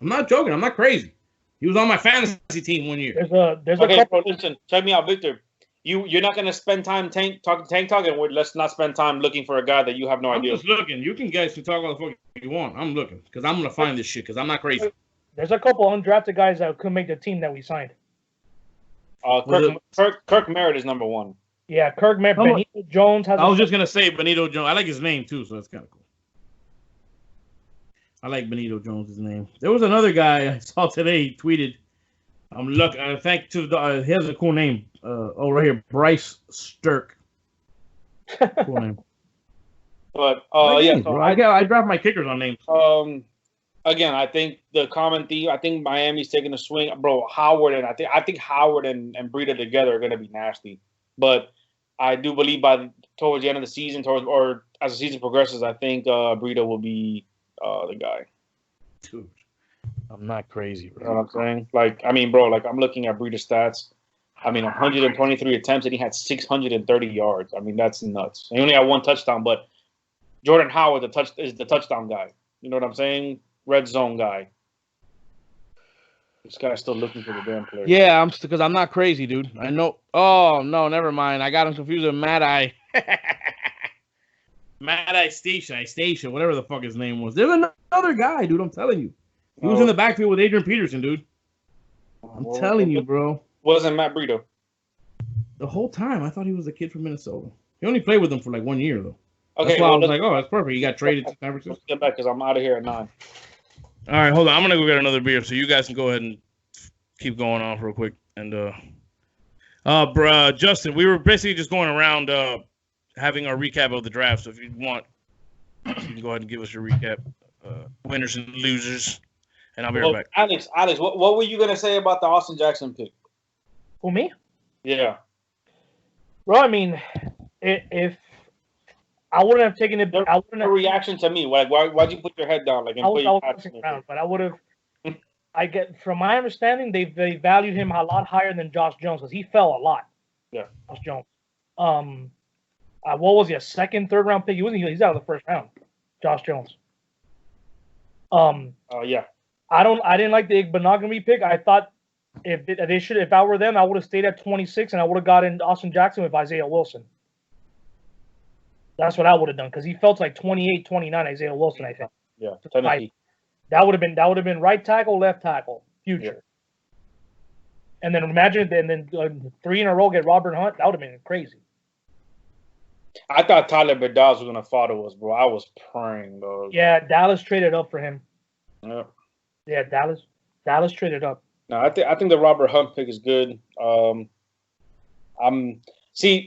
Speaker 1: I'm not joking. I'm not crazy. He was on my fantasy team one year.
Speaker 2: There's a couple.
Speaker 3: Bro, listen, check me out, Victor. You're not gonna spend time tank talking. Let's not spend time looking for a guy that you have no idea.
Speaker 1: I'm just looking. You guys can talk all the fuck you want. I'm looking because I'm gonna find this shit because I'm not crazy.
Speaker 2: There's a couple undrafted guys that could make the team that we signed.
Speaker 3: Kirk Merritt is number 1.
Speaker 2: Yeah, Kirk Merritt. Benito Jones has.
Speaker 1: I was just gonna say Benito Jones. I like his name too, so that's kind of cool. I like Benito Jones' name. There was another guy I saw today. He tweeted, "I'm looking. Thank to the. He has a cool name. Right here, Bryce Stirk. Cool name.
Speaker 3: But
Speaker 1: yeah, so I draft my kickers on names.
Speaker 3: Again, I think the common theme. I think Miami's taking a swing, bro. Howard and I think Howard and Breida together are going to be nasty. But I do believe towards the end of the season, or as the season progresses, I think Breida will be the guy.
Speaker 1: Dude, I'm not crazy, bro.
Speaker 3: You know what I'm saying? Like, I mean, bro, like I'm looking at Breida's stats. I mean, 123 attempts and he had 630 yards. I mean, that's nuts. He only had 1 touchdown, but Jordan Howard is the touchdown guy. You know what I'm saying? Red zone guy. This guy's still looking for the damn player.
Speaker 1: Yeah, because I'm not crazy, dude. I know. Oh no, never mind. I got him confused with Mad Eye. Mad Eye Stacia, whatever the fuck his name was. There's another guy, dude. I'm telling you. He was in the backfield with Adrian Peterson, dude. I'm telling you, bro.
Speaker 3: Wasn't Matt Breida?
Speaker 1: The whole time, I thought he was a kid from Minnesota. He only played with them for like 1 year, though.
Speaker 3: Okay,
Speaker 1: that's why I was like, oh, that's perfect. He got traded to San Francisco.
Speaker 3: Let's get back because I'm out of here at 9.
Speaker 1: All right, hold on. I'm going to go get another beer, so you guys can go ahead and keep going on real quick. And, Justin, we were basically just going around having our recap of the draft. So if you want, you can go ahead and give us your recap. Winners and losers. And I'll be right back.
Speaker 3: Alex, what were you going to say about the Austin Jackson pick?
Speaker 2: Who, me?
Speaker 3: Yeah.
Speaker 2: Well, I mean, if I wouldn't have taken it. I wouldn't have.
Speaker 3: Reaction to me, like why'd you put your head down? Like,
Speaker 2: I was around, but I would have. From my understanding, they valued him a lot higher than Josh Jones because he fell a lot.
Speaker 3: Yeah,
Speaker 2: Josh Jones. What was he? A second, third round pick? He's out of the first round. Josh Jones.
Speaker 3: Yeah.
Speaker 2: I didn't like the Igbenogany pick. I thought if I were them, I would have stayed at 26 and I would have gotten Austin Jackson with Isaiah Wilson. That's what I would have done because he felt like 28, 29 Isaiah Wilson, I think.
Speaker 3: Yeah, Tennessee.
Speaker 2: That would have been right tackle, left tackle, future.
Speaker 3: Yeah.
Speaker 2: And then imagine then 3 in a row get Robert Hunt. That would have been crazy.
Speaker 3: I thought Tyler Bedaz was gonna fall to us, bro. I was praying, though.
Speaker 2: Yeah, Dallas traded up for him.
Speaker 3: Yeah.
Speaker 2: Yeah, Dallas traded up.
Speaker 3: No, I think the Robert Hunt pick is good.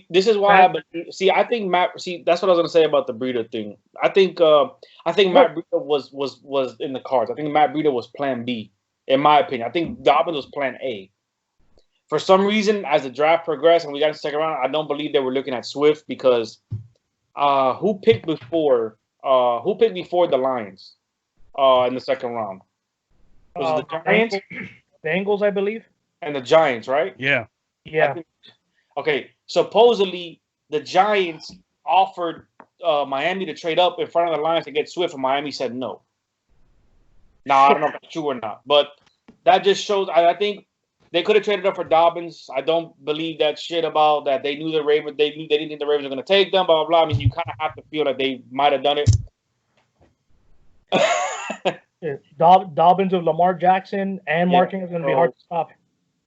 Speaker 3: This is why I think Matt. See, that's what I was gonna say about the Breida thing. I think Matt Breida was in the cards. I think Matt Breida was Plan B, in my opinion. I think Dobbins was Plan A. For some reason, as the draft progressed and we got to the second round, I don't believe they were looking at Swift because who picked before the Lions in the second round? Was it the Giants?
Speaker 2: Bengals, I believe.
Speaker 3: And the Giants, right?
Speaker 1: Yeah.
Speaker 2: Yeah.
Speaker 3: Okay. Supposedly, the Giants offered Miami to trade up in front of the Lions to get Swift, and Miami said no. Now, I don't know if that's true or not, but that just shows. I think they could have traded up for Dobbins. I don't believe that shit about that. They knew the Ravens. They didn't think the Ravens were going to take them. Blah blah blah. I mean, you kind of have to feel that they might have done it.
Speaker 2: Dobbins of Lamar Jackson and Mark Ingram is going to be hard to stop.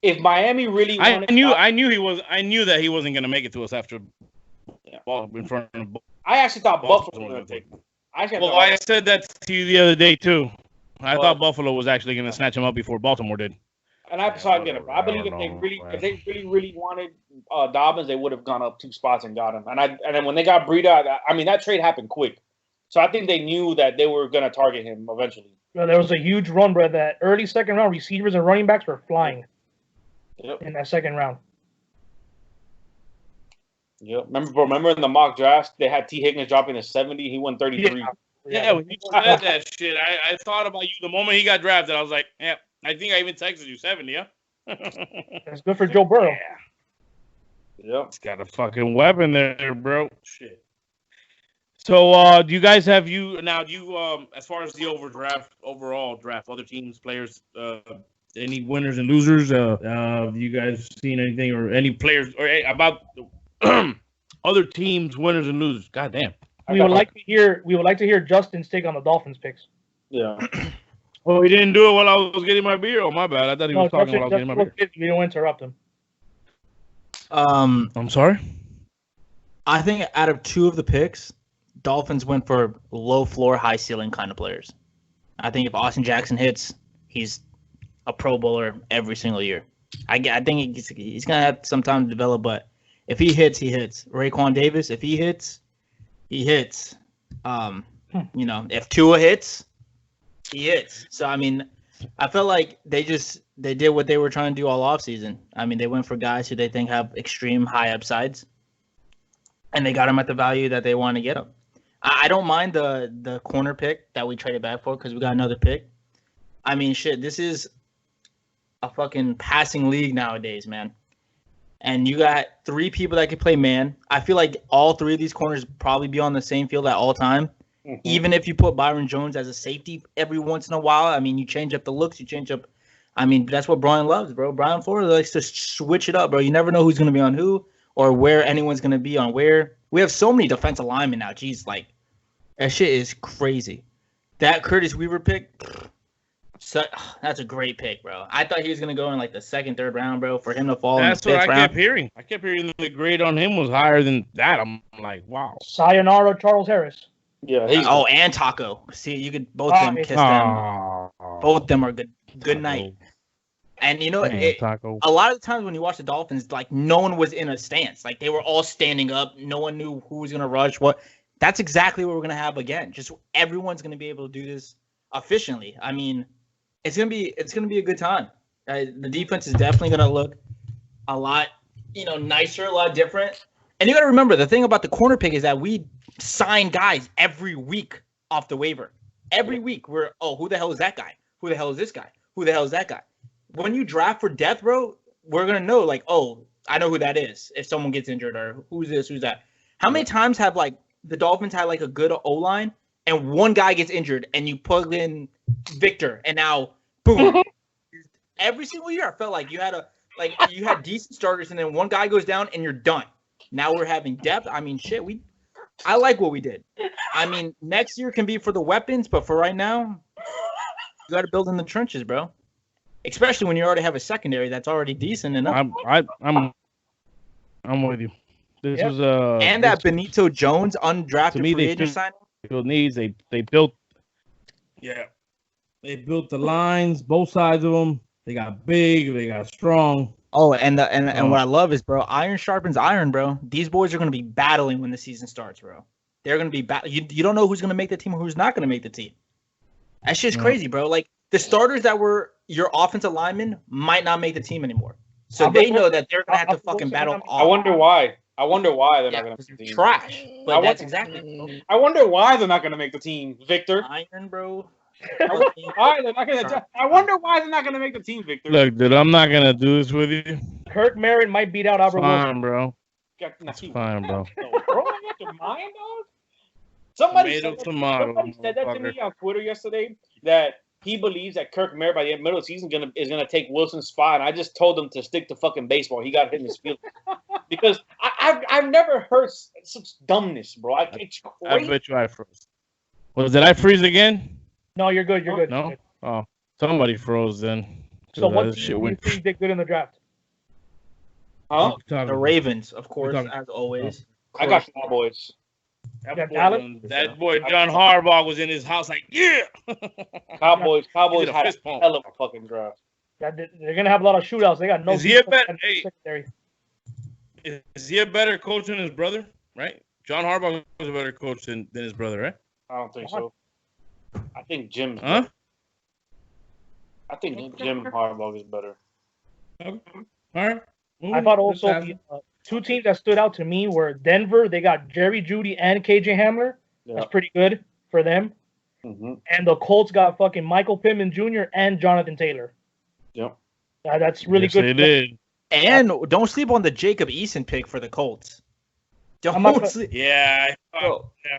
Speaker 3: If Miami really wanted,
Speaker 1: I knew that he wasn't going to make it to us after ball in front of.
Speaker 3: I actually thought Buffalo was going to take him.
Speaker 1: I said that to you the other day too. I thought Buffalo was actually going to snatch him up before Baltimore did.
Speaker 3: And I believe if they really wanted Dobbins, they would have gone up 2 spots and got him. And then when they got Breida, I mean that trade happened quick, so I think they knew that they were going to target him eventually.
Speaker 2: Well, there was a huge run, bro. That early second round receivers and running backs were flying.
Speaker 3: Yep.
Speaker 2: In that second round.
Speaker 3: Yeah, remember in the mock draft they had T. Higgins dropping to 70. He won 33.
Speaker 1: Yeah, when you said that shit, I thought about you the moment he got drafted. I was like, yeah. I think I even texted you 70, yeah?
Speaker 2: That's good for Joe Burrow.
Speaker 3: Yeah.
Speaker 1: He's got a fucking weapon there, bro. Shit. So, do you guys have as far as the overall draft, other teams, players, any winners and losers? Have you guys seen anything or any players or about other teams, winners and losers? God damn.
Speaker 2: We would like to hear Justin's take on the Dolphins picks.
Speaker 3: Yeah.
Speaker 1: Oh, he didn't do it while I was getting my beer. Oh, my bad. I thought he was talking while I was getting my beer.
Speaker 2: We don't interrupt him.
Speaker 1: I'm sorry?
Speaker 4: I think out of 2 of the picks, Dolphins went for low floor, high ceiling kind of players. I think if Austin Jackson hits, he's a Pro Bowler every single year. I think he's going to have some time to develop, but if he hits, he hits. Raekwon Davis, if he hits, he hits. If Tua hits, he hits. So, I mean, I felt like they did what they were trying to do all offseason. I mean, they went for guys who they think have extreme high upsides, and they got them at the value that they want to get them. I don't mind the corner pick that we traded back for because we got another pick. I mean, shit, this is a fucking passing league nowadays, man. And you got 3 people that can play man. I feel like all 3 of these corners probably be on the same field at all time. Mm-hmm. Even if you put Byron Jones as a safety every once in a while, I mean, you change up the looks, you change up. I mean, that's what Brian loves, bro. Brian Flores likes to switch it up, bro. You never know who's going to be on who or where anyone's going to be on where. We have so many defensive linemen now. Jeez, like, that shit is crazy. That Curtis Weaver pick, that's a great pick, bro. I thought he was going to go in, like, the 2nd, 3rd round, bro, for him to fall in the 5th round. That's what I kept
Speaker 1: hearing. I kept hearing the grade on him was higher than that. I'm like, wow.
Speaker 2: Sayonara Charles Harris.
Speaker 3: Yeah.
Speaker 4: And Taco. See, you could both of them kiss them. Both of them are good. Good night. And a lot of the times when you watch the Dolphins, like no one was in a stance. Like they were all standing up. No one knew who was gonna rush what. That's exactly what we're gonna have again. Just everyone's gonna be able to do this efficiently. I mean, it's gonna be a good time. The defense is definitely gonna look a lot, nicer, a lot different. And you gotta remember the thing about the corner pick is that we sign guys every week off the waiver. Every week we're who the hell is that guy? Who the hell is this guy? Who the hell is that guy? When you draft for depth, bro, we're gonna know like, I know who that is if someone gets injured or who's this, who's that. How many times have like the Dolphins had like a good O-line and one guy gets injured and you plug in Victor and now boom. Every single year, I felt like you had decent starters, and then one guy goes down, and you're done. Now we're having depth. I mean, shit. I like what we did. I mean, next year can be for the weapons, but for right now, you got to build in the trenches, bro. Especially when you already have a secondary that's already decent enough.
Speaker 1: I'm with you. This was
Speaker 4: and that Benito Jones undrafted free agent signing.
Speaker 1: Needs they built. Yeah, they built the lines, both sides of them. They got big, they got strong.
Speaker 4: Oh, and what I love is, bro, iron sharpens iron, bro. These boys are going to be battling when the season starts, bro. They're going to be you don't know who's going to make the team or who's not going to make the team. That's just crazy, bro. Like, the starters that were your offensive linemen might not make the team anymore. So they know that they're going to have to fucking battle.
Speaker 3: I wonder why. They're not going to make the team.
Speaker 4: Trash. But that's exactly.
Speaker 3: I wonder why they're not going to make the team, Victor.
Speaker 4: Iron, bro.
Speaker 3: I wonder why they're not going to make the team, Victor.
Speaker 1: Look, dude, I'm not going to do this with you.
Speaker 2: Kirk Merritt might beat out Albert Wilson.
Speaker 1: Fine, bro. It's fine, bro.
Speaker 3: Somebody said that to me on Twitter yesterday, that he believes that Kirk Merritt by the middle of the season is gonna take Wilson's spot, and I just told him to stick to fucking baseball. He got hit in his feelings because I've never heard such dumbness, bro. It's crazy.
Speaker 1: I bet you I froze. Well, did I freeze again?
Speaker 2: No, you're good. You're good.
Speaker 1: No.
Speaker 2: You're good.
Speaker 1: Oh, somebody froze then.
Speaker 2: So what do you think did good in the draft?
Speaker 3: Huh?
Speaker 4: The Ravens, of course, as always.
Speaker 3: I got Cowboys.
Speaker 1: That boy John Harbaugh was in his house like, yeah.
Speaker 3: Cowboys had a hell of a fucking draft.
Speaker 2: Yeah, they're gonna have a lot of shootouts. They got no.
Speaker 1: Is he a better coach than his brother? Right? John Harbaugh was a better coach than his brother, right?
Speaker 3: I don't think so. I think Jim.
Speaker 1: Huh?
Speaker 3: I think Jim Harbaugh is better.
Speaker 1: Okay. All right.
Speaker 2: I thought also the two teams that stood out to me were Denver. They got Jerry Jeudy and KJ Hamler. Yeah. That's pretty good for them.
Speaker 3: Mm-hmm.
Speaker 2: And the Colts got fucking Michael Pittman Jr. and Jonathan Taylor.
Speaker 3: Yep.
Speaker 2: That's really good.
Speaker 1: They did.
Speaker 4: And don't sleep on the Jacob Eason pick for the Colts.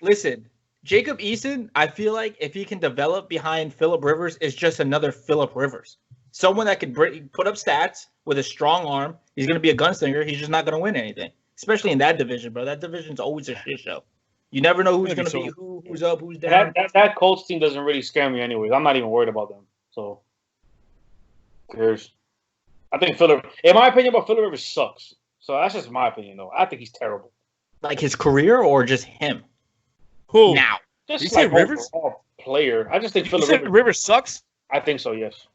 Speaker 4: Listen, Jacob Eason, I feel like if he can develop behind Phillip Rivers, is just another Phillip Rivers. Someone that can put up stats with a strong arm. He's going to be a gunslinger. He's just not going to win anything, especially in that division, bro. That division's always a shit show. You never know who's going to be who's up, who's down.
Speaker 3: That Colts team doesn't really scare me anyways. I'm not even worried about them. So, who cares? I think in my opinion, Phillip Rivers sucks. So that's just my opinion, though. I think he's terrible.
Speaker 4: Like his career or just him?
Speaker 1: Who?
Speaker 4: Now.
Speaker 3: Just like Rivers? Player. I just think Phillip
Speaker 1: Rivers sucks?
Speaker 3: I think so, yes.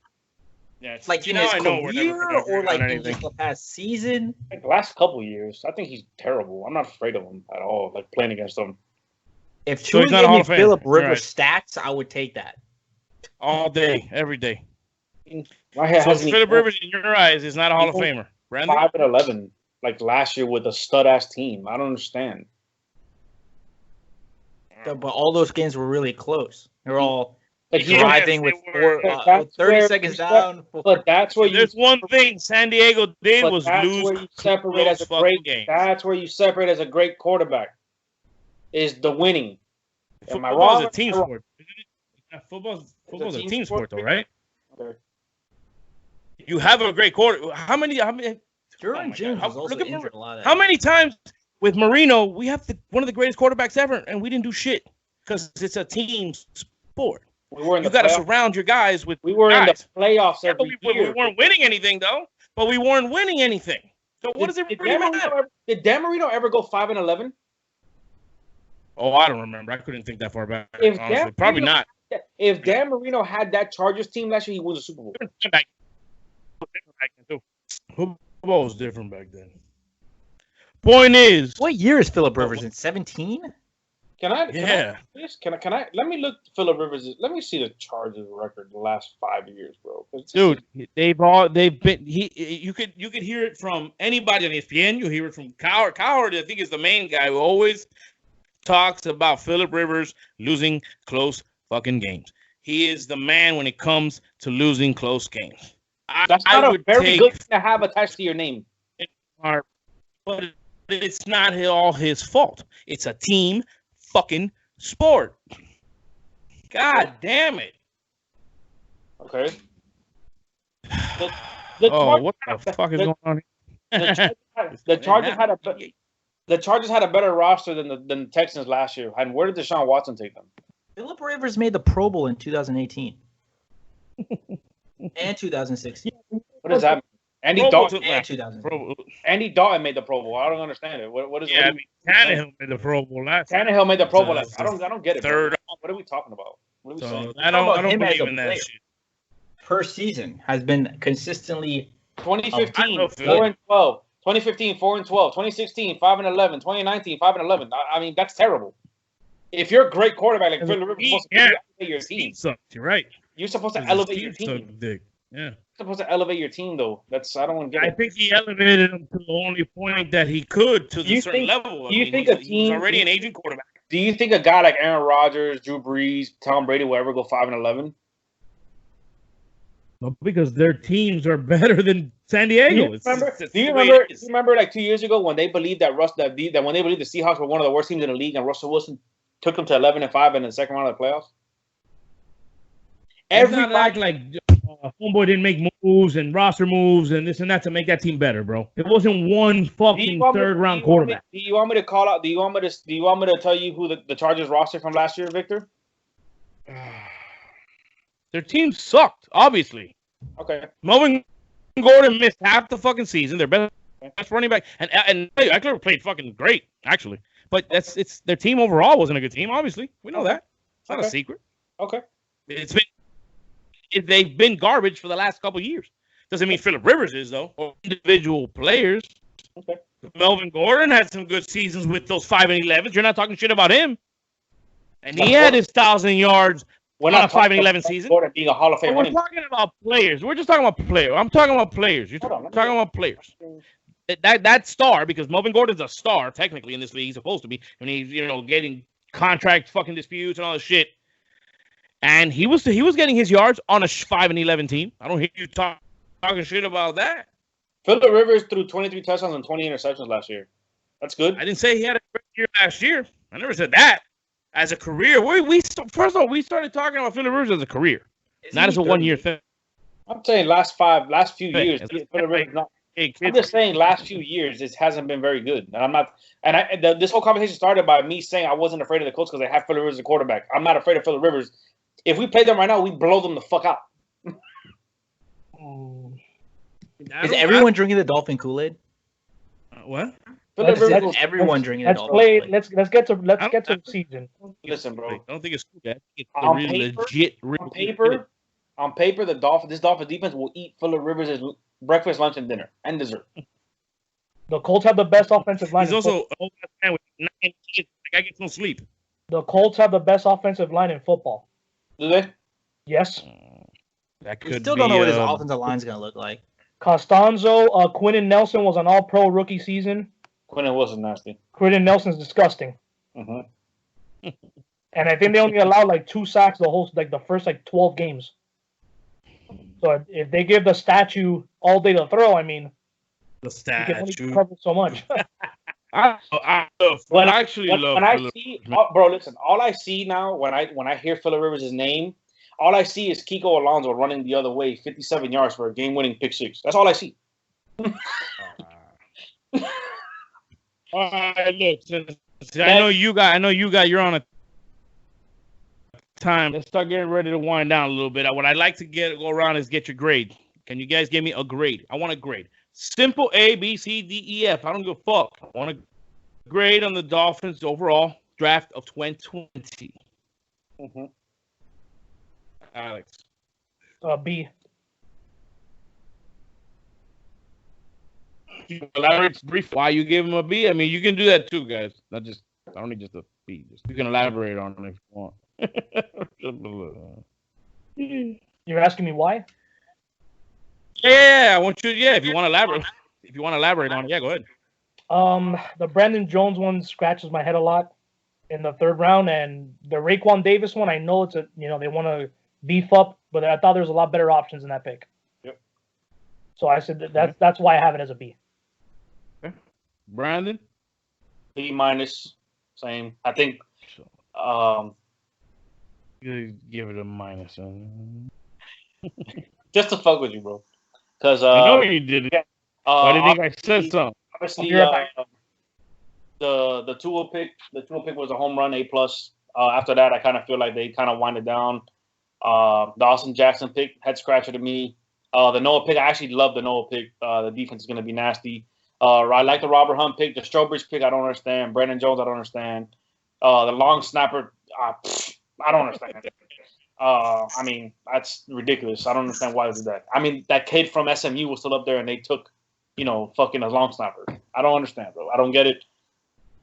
Speaker 1: Yeah,
Speaker 4: like in his career or like in just the past season?
Speaker 3: Like the last couple years. I think he's terrible. I'm not afraid of him at all, like playing against him.
Speaker 4: If Tua gave me Phillip Rivers stats, I would take that.
Speaker 1: All day, every day.
Speaker 3: So
Speaker 1: Phillip Rivers, in your eyes, is not a Hall of Famer. Brandon?
Speaker 3: 5-11, like last year with a stud-ass team. I don't understand.
Speaker 4: But all those games were really close. They were all...
Speaker 3: Like
Speaker 4: driving with 30 seconds down.
Speaker 3: But that's where
Speaker 1: there's one thing San Diego did was lose.
Speaker 3: Separate as a great game. That's where you separate as a great quarterback. Is the winning. Am I wrong?
Speaker 1: Football is a team sport. Football's a team sport, though, right?
Speaker 3: Okay.
Speaker 1: You have a great quarter. How many?
Speaker 4: Jerome James was also injured a lot.
Speaker 1: How many times with Marino we have one of the greatest quarterbacks ever, and we didn't do shit because it's a team sport. You got to surround your guys with.
Speaker 3: We were guys. In the playoffs every year.
Speaker 1: We weren't winning anything though. But we weren't winning anything. So what does it really matter?
Speaker 3: Did Dan Marino ever go 5-11?
Speaker 1: Oh, I don't remember. I couldn't think that far back. Honestly, probably not.
Speaker 3: If Dan Marino had that Chargers team last year, he won the Super Bowl.
Speaker 1: Football was different back then. Point is,
Speaker 4: what year is Phillip Rivers in? 17?
Speaker 3: Can I? Let me look Phillip Rivers. Let me see the Chargers record the last 5 years, bro.
Speaker 1: Dude, they've been. You could hear it from anybody on ESPN. You hear it from Coward. Coward, I think, is the main guy who always talks about Phillip Rivers losing close fucking games. He is the man when it comes to losing close games.
Speaker 3: That's not a very good thing to have attached to your name.
Speaker 1: But it's not all his fault. It's a team fucking sport. God damn it.
Speaker 3: Okay. The
Speaker 1: Oh,
Speaker 3: Chargers
Speaker 1: what the fuck is
Speaker 3: the-
Speaker 1: going on
Speaker 3: the Chargers had the Chargers had a better roster than the Texans last year. And where did Deshaun Watson take them?
Speaker 4: Philip Rivers made the Pro Bowl in 2018 and 2016
Speaker 3: What does that mean? Andy
Speaker 1: Pro Bowl
Speaker 3: Dalton.
Speaker 1: took
Speaker 4: and
Speaker 1: last.
Speaker 4: 2000.
Speaker 1: Pro Bowl.
Speaker 3: Andy Dalton made the Pro Bowl. I don't understand it. What is?
Speaker 1: Yeah, I
Speaker 3: What
Speaker 1: mean, Tannehill made the Pro Bowl last.
Speaker 3: Tannehill made the Pro Bowl.
Speaker 1: It's
Speaker 3: I don't get it. Bro.
Speaker 1: third.
Speaker 3: What are we talking about? What are we
Speaker 1: So
Speaker 3: saying?
Speaker 1: I don't
Speaker 4: him as
Speaker 1: believe
Speaker 4: a
Speaker 1: in that
Speaker 4: player.
Speaker 1: shit.
Speaker 4: Per season has been consistently
Speaker 3: 2015,
Speaker 1: I
Speaker 3: 4-12. 2015, 4-12. 2016, 5-11. 2019, 5-11. I mean, that's terrible. If you're a great quarterback like Philip Rivers, you're supposed to elevate your team.
Speaker 1: Sucks. You're right.
Speaker 3: You're supposed to
Speaker 1: His
Speaker 3: elevate your team.
Speaker 1: sucked dick. Yeah.
Speaker 3: You're supposed to elevate your team, though. I don't want to get
Speaker 1: I
Speaker 3: it.
Speaker 1: think he elevated him to the only point that he could to the certain level.
Speaker 3: do you think
Speaker 1: he
Speaker 3: a
Speaker 1: was
Speaker 3: team-
Speaker 1: already an aging quarterback?
Speaker 3: Do you think a guy like Aaron Rodgers, Drew Brees, Tom Brady will ever go 5-11?
Speaker 1: No, because their teams are better than San Diego.
Speaker 3: Do you remember like 2 years ago when they believed that when they believed the Seahawks were one of the worst teams in the league and Russell Wilson took them to 11-5 in the second round of the playoffs?
Speaker 1: Everybody like homeboy didn't make moves and roster moves and this and that to make that team better, bro. It wasn't one fucking third round quarterback.
Speaker 3: Do you want me to call out? Do you want me to tell you who the Chargers roster from last year, Victor?
Speaker 1: Their team sucked, obviously.
Speaker 3: Okay.
Speaker 1: Melvin Gordon missed half the fucking season. Their best running back, and Eckler played fucking great, actually. But it's their team overall wasn't a good team. Obviously, we know that. It's not a secret.
Speaker 3: Okay.
Speaker 1: They've been garbage for the last couple of years. Doesn't mean Philip Rivers is though, or individual players.
Speaker 3: Okay.
Speaker 1: Melvin Gordon had some good seasons with those 5-11s. You're not talking shit about him, and he had his 1,000 yards.
Speaker 3: We're
Speaker 1: on
Speaker 3: not
Speaker 1: a 5-11 season.
Speaker 3: Gordon being a Hall of Fame.
Speaker 1: We're talking about players. We're just talking about players. I'm talking about players. You're talking about players. That star, because Melvin Gordon's a star technically in this league. He's supposed to be. I mean, he's getting contract fucking disputes and all this shit. And he was getting his yards on a 5-11 team. I don't hear you talking shit about that.
Speaker 3: Philip Rivers threw 23 touchdowns and 20 interceptions last year. That's good.
Speaker 1: I didn't say he had a great year last year. I never said that. As a career, first of all, we started talking about Philip Rivers as a career, not as a 1 year thing.
Speaker 3: I'm saying last few years. Philip Rivers not. I'm just saying, last few years, it hasn't been very good. And I'm not. And this whole conversation started by me saying I wasn't afraid of the Colts because they have Philip Rivers as a quarterback. I'm not afraid of Philip Rivers. If we play them right now, we blow them the fuck out.
Speaker 4: Is everyone drinking the Dolphin Kool-Aid?
Speaker 1: What?
Speaker 4: Is everyone drinking the Dolphin Kool-Aid?
Speaker 2: Let's get to the season.
Speaker 3: Listen, bro.
Speaker 1: I don't think it's cool. It's
Speaker 3: on paper, this Dolphins defense will eat Philip Rivers' breakfast, lunch, and dinner, and dessert.
Speaker 2: The Colts have the best offensive line.
Speaker 1: He's also an old man with 9 kids. I get no sleep.
Speaker 2: The Colts have the best offensive line in football.
Speaker 3: Do they?
Speaker 2: Yes.
Speaker 1: That
Speaker 4: We
Speaker 1: could
Speaker 4: still
Speaker 1: be,
Speaker 4: don't know what his offensive line is going to look like.
Speaker 2: Costanzo, Quentin Nelson was an all-pro rookie season.
Speaker 3: Quentin Wilson nasty.
Speaker 2: Quentin Nelson's disgusting.
Speaker 3: Mm-hmm.
Speaker 2: And I think they only allowed like 2 sacks the first 12 games. So if they give the statue all day to throw, I mean,
Speaker 1: the
Speaker 2: you can only
Speaker 1: statue.
Speaker 2: cover so much.
Speaker 1: I
Speaker 3: see, bro, listen. All I see now when I hear Philip Rivers' name, all I see is Kiko Alonso running the other way, 57 yards for a game-winning pick six. That's all I see.
Speaker 1: All right, look. I know you got. You're on a time. Let's start getting ready to wind down a little bit. What I'd like to go around is get your grade. Can you guys give me a grade? I want a grade. Simple A, B, C, D, E, F. I don't give a fuck. I want a grade on the Dolphins overall draft of 2020.
Speaker 3: Mm-hmm.
Speaker 1: Alex.
Speaker 2: B.
Speaker 1: Elaborate brief why you give him a B. I mean, you can do that too, guys. I don't need just a B. You can elaborate on it if you want.
Speaker 2: You're asking me why?
Speaker 1: Yeah, I want you. Yeah, if you want to elaborate on it, yeah, go ahead.
Speaker 2: The Brandon Jones one scratches my head a lot in the third round, and the Raekwon Davis one, I know they want to beef up, but I thought there was a lot better options in that pick.
Speaker 3: Yep.
Speaker 2: So I said that's why I have it as a B.
Speaker 1: Okay. Brandon?
Speaker 3: B minus, same. I think.
Speaker 1: You give it a minus.
Speaker 3: Just to fuck with you, bro. Because
Speaker 1: I know you did it. Why do you think I said something?
Speaker 3: Obviously, the Tua pick was a home run, A+. After that, I kind of feel like they kind of wind it down. The Austin Jackson pick, head scratcher to me. The Noah pick, I actually love the Noah pick. The defense is going to be nasty. I like the Robert Hunt pick. The Strobridge pick, I don't understand. Brandon Jones, I don't understand. The long snapper, I don't understand. I mean, that's ridiculous. I don't understand why they did that. I mean, that kid from SMU was still up there, and they took, fucking a long snapper. I don't understand, bro. I don't get it.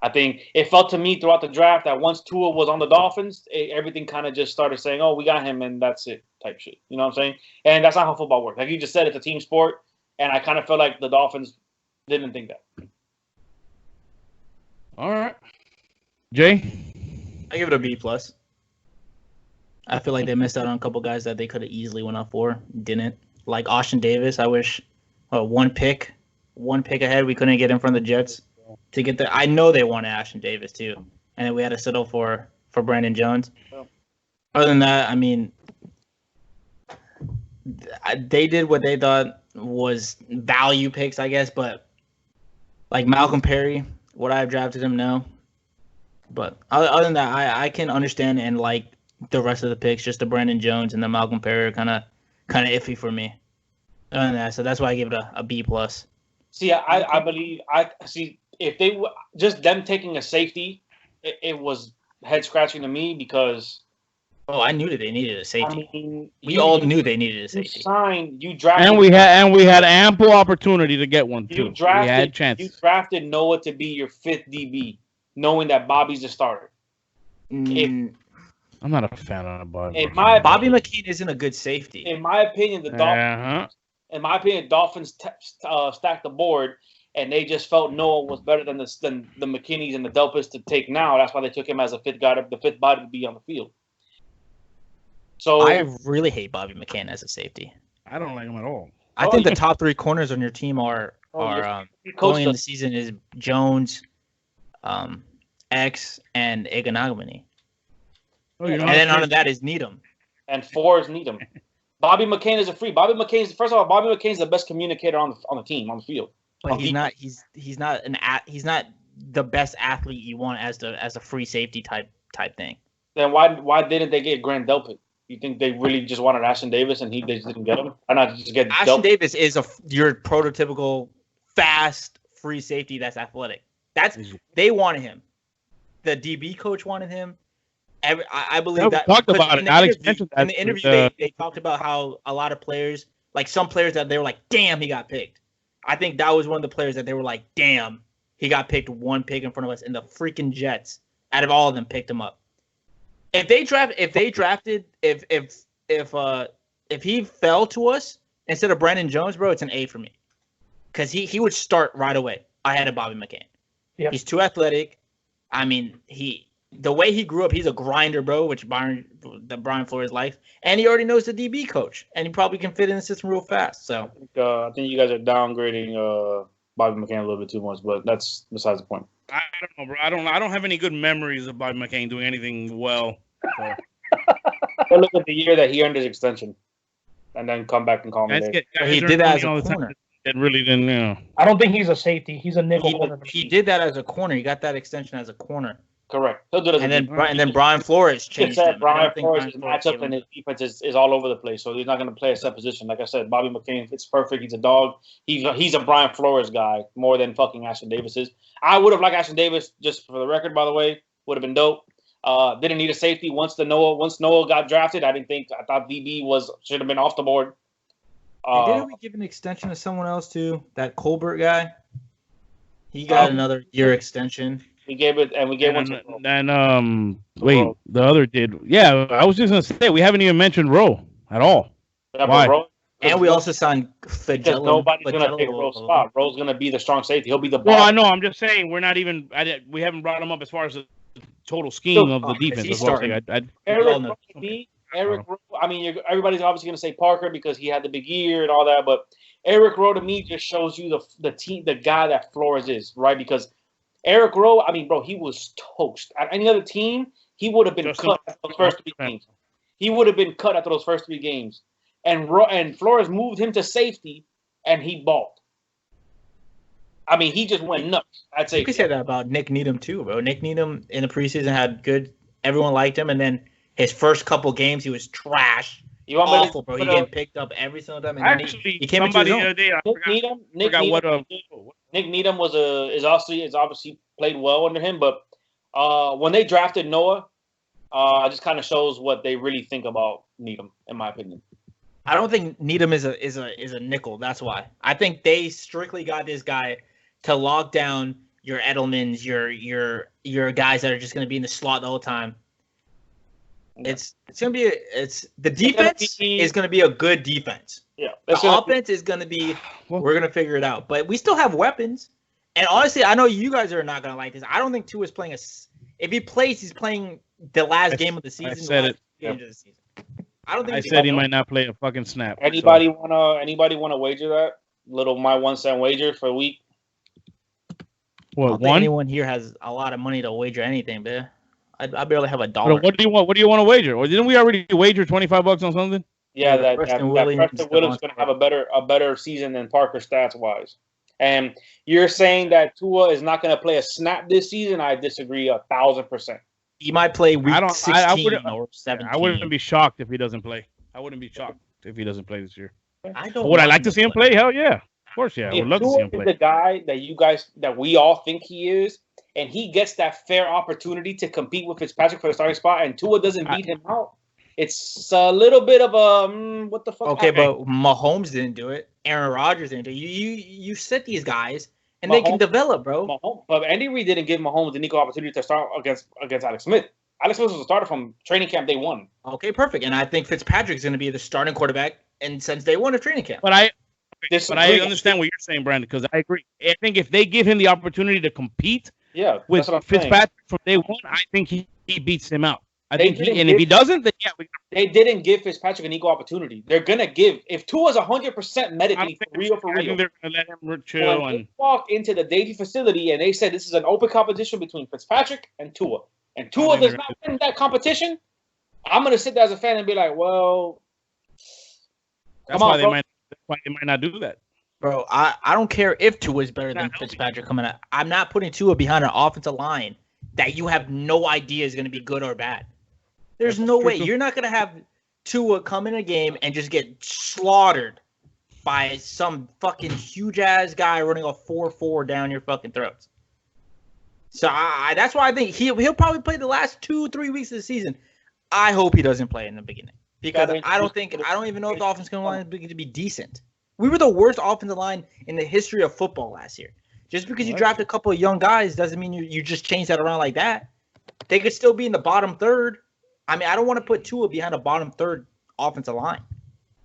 Speaker 3: I think it felt to me throughout the draft that once Tua was on the Dolphins, everything kind of just started saying, oh, we got him, and that's it type shit. You know what I'm saying? And that's not how football works. Like you just said, it's a team sport, and I kind of feel like the Dolphins didn't think that.
Speaker 1: All right. Jay?
Speaker 4: I give it a B+. I feel like they missed out on a couple guys that they could have easily went up for. Didn't. Like Austin Davis, I wish one pick ahead. We couldn't get in front of the Jets to get there. I know they wanted Austin Davis too, and then we had to settle for Brandon Jones. Other than that, I mean, they did what they thought was value picks, I guess. But like Malcolm Perry, would I have drafted him? No. But other than that, I can understand and like the rest of the picks. Just the Brandon Jones and the Malcolm Perry are kind of iffy for me. Other than that, so that's why I give it a B+.
Speaker 3: See, I believe if they just them taking a safety, it was head scratching to me because.
Speaker 4: Oh, I knew that they needed a safety.
Speaker 3: I mean,
Speaker 4: we all knew they needed a safety.
Speaker 3: You drafted,
Speaker 1: and we had ample opportunity to get one too. We had chances.
Speaker 3: You drafted Noah to be your 5th DB, knowing that Bobby's the starter.
Speaker 1: I'm not a fan of Bobby.
Speaker 4: Bobby McCain isn't a good safety.
Speaker 3: In my opinion, the Dolphins. In my opinion, Dolphins stacked the board, and they just felt Noah was better than the McKinneys and the Delphis to take now. That's why they took him as the 5th body to be on the field. So
Speaker 4: I really hate Bobby McCain as a safety.
Speaker 1: I don't like him at all.
Speaker 4: I think the top 3 corners on your team are going in the season is Jones, X, and Eganagmani. And then under that is Needham.
Speaker 3: And 4 is Needham. Bobby McCain is a free. Bobby McCain is the best communicator on the team, on the field.
Speaker 4: But he's not the best athlete you want as a free safety type thing.
Speaker 3: Then why didn't they get Grant Delpit? You think they really just wanted Ashton Davis and they just didn't get him? Why not just get
Speaker 4: Ashton Davis is your prototypical fast free safety that's athletic. They wanted him. The DB coach wanted him. I believe that.
Speaker 1: Talked about it. Alex mentioned that
Speaker 4: in the interview. They talked about how a lot of players, like some players that they were like, "Damn, he got picked." I think that was one of the players that they were like, "Damn, he got picked 1 pick in front of us," and the freaking Jets, out of all of them, picked him up. If he fell to us instead of Brandon Jones, bro, it's an A for me, because he would start right away ahead of Bobby McCain. Yep. He's too athletic. I mean, the way he grew up, he's a grinder, bro, which Brian Flores likes, and he already knows the DB coach, and he probably can fit in the system real fast. So
Speaker 3: I think you guys are downgrading Bobby McCain a little bit too much, but that's besides the point.
Speaker 1: I don't know, bro. I don't have any good memories of Bobby McCain doing anything well. So.
Speaker 3: Look at the year that he earned his extension, and then come back and call me.
Speaker 4: He did that as a corner.
Speaker 1: It really didn't.
Speaker 2: I don't think he's a safety. He's a nickel corner.
Speaker 4: He did that as a corner. He got that extension as a corner.
Speaker 3: Correct. He'll do it
Speaker 4: and then Brian Flores changed him.
Speaker 3: Brian Flores' matchup and his defense is all over the place, so he's not going to play a set position. Like I said, Bobby McCain, it's perfect. He's a dog. He's a Brian Flores guy more than fucking Ashton Davis is. I would have liked Ashton Davis, just for the record, by the way. Would have been dope. Didn't need a safety once Noah got drafted. I thought DB should have been off the board.
Speaker 4: Didn't we give an extension to someone else too? That Colbert guy. He got another year extension.
Speaker 3: We gave one to Rowe.
Speaker 1: And the other did. Yeah, I was just gonna say we haven't even mentioned Rowe at all. Why?
Speaker 4: And we also signed
Speaker 3: Fidello. Nobody's gonna take Rowe's spot. Rowe's gonna be the strong safety. He'll be the.
Speaker 1: Well, I know. I'm just saying we're not even. We haven't brought him up as far as the total scheme of the defense.
Speaker 3: Eric Rowe. I mean, everybody's obviously gonna say Parker because he had the big year and all that, but Eric Rowe to me just shows you the guy that Flores is, right? Because Eric Rowe, I mean, bro, he was toast. At any other team, he would have been cut after those first 3 games. He would have been cut after those first 3 games. And Flores moved him to safety and he balled. I mean, he just went nuts. I'd say
Speaker 4: you could say that about Nick Needham too, bro. Nick Needham in the preseason had good. Everyone liked him, and then his first couple games he was trash.
Speaker 3: You want
Speaker 4: Awful, bro. He getting picked up every single time. And
Speaker 1: Actually,
Speaker 4: he came into his
Speaker 1: somebody
Speaker 4: own.
Speaker 1: the other day,
Speaker 3: Nick Needham is obviously played well under him, but when they drafted Noah, it just kind of shows what they really think about Needham, in my opinion.
Speaker 4: I don't think Needham is a nickel. That's why. I think they strictly got this guy to lock down your Edelmans, your guys that are just going to be in the slot the whole time. Yeah. The defense is going to be a good defense.
Speaker 3: Yeah.
Speaker 4: The offense is going to be, we're going to figure it out. But we still have weapons. And honestly, I know you guys are not going to like this. I don't think Tua is playing if he plays, he's playing the last game of the season.
Speaker 1: I said it.
Speaker 4: Of the season. I don't think
Speaker 1: I said he might not play a fucking snap.
Speaker 3: Anybody wanna wager that? Little my 1 cent wager for a week?
Speaker 4: What, one? Anyone here has a lot of money to wager anything, man. I barely have $1.
Speaker 1: But what do you want? What do you want to wager? Or didn't we already wager $25 on something?
Speaker 3: Yeah, that Preston Williams going to have a better season than Parker stats wise. And you're saying that Tua is not going to play a snap this season? I disagree 1,000%.
Speaker 4: He might play week 16 or 17.
Speaker 1: I wouldn't be shocked if he doesn't play. I wouldn't be shocked if he doesn't play this year.
Speaker 4: Would
Speaker 1: I like to see him play? Hell yeah. Of course, yeah. I would love to see him play.
Speaker 3: The guy that we all think he is, and he gets that fair opportunity to compete with Fitzpatrick for the starting spot, and Tua doesn't beat him out. It's a little bit of a what the fuck.
Speaker 4: Okay, but Mahomes didn't do it. Aaron Rodgers didn't do it. You sit these guys, and they can develop, bro.
Speaker 3: But Andy Reid didn't give Mahomes an equal opportunity to start against Alex Smith. Alex Smith was a starter from training camp day one.
Speaker 4: Okay, perfect. And I think Fitzpatrick's going to be the starting quarterback and since day one of training camp.
Speaker 1: But I understand what you're saying, Brandon, because I agree. I think if they give him the opportunity to compete with Fitzpatrick from day one, I think he beats him out. If he doesn't, then yeah.
Speaker 3: They didn't give Fitzpatrick an equal opportunity. They're going to give. If Tua's 100% medically for real.
Speaker 1: I think they're going to let him chill.
Speaker 3: When they walked into the Davie facility and they said this is an open competition between Fitzpatrick and Tua. And Tua does not win that competition, I'm going to sit there as a fan and be like, well,
Speaker 1: that's why they might not do that.
Speaker 4: Bro, I don't care if Tua is better than Fitzpatrick coming out. I'm not putting Tua behind an offensive line that you have no idea is going to be good or bad. There's no way. You're not going to have Tua come in a game and just get slaughtered by some fucking huge-ass guy running a 4-4 down your fucking throats. So that's why I think he'll probably play the last 2-3 weeks of the season. I hope he doesn't play in the beginning because I don't even know if the offensive line is going to be decent. We were the worst offensive line in the history of football last year. Just because you draft a couple of young guys doesn't mean you just change that around like that. They could still be in the bottom third. I mean, I don't want to put Tua behind a bottom third offensive line,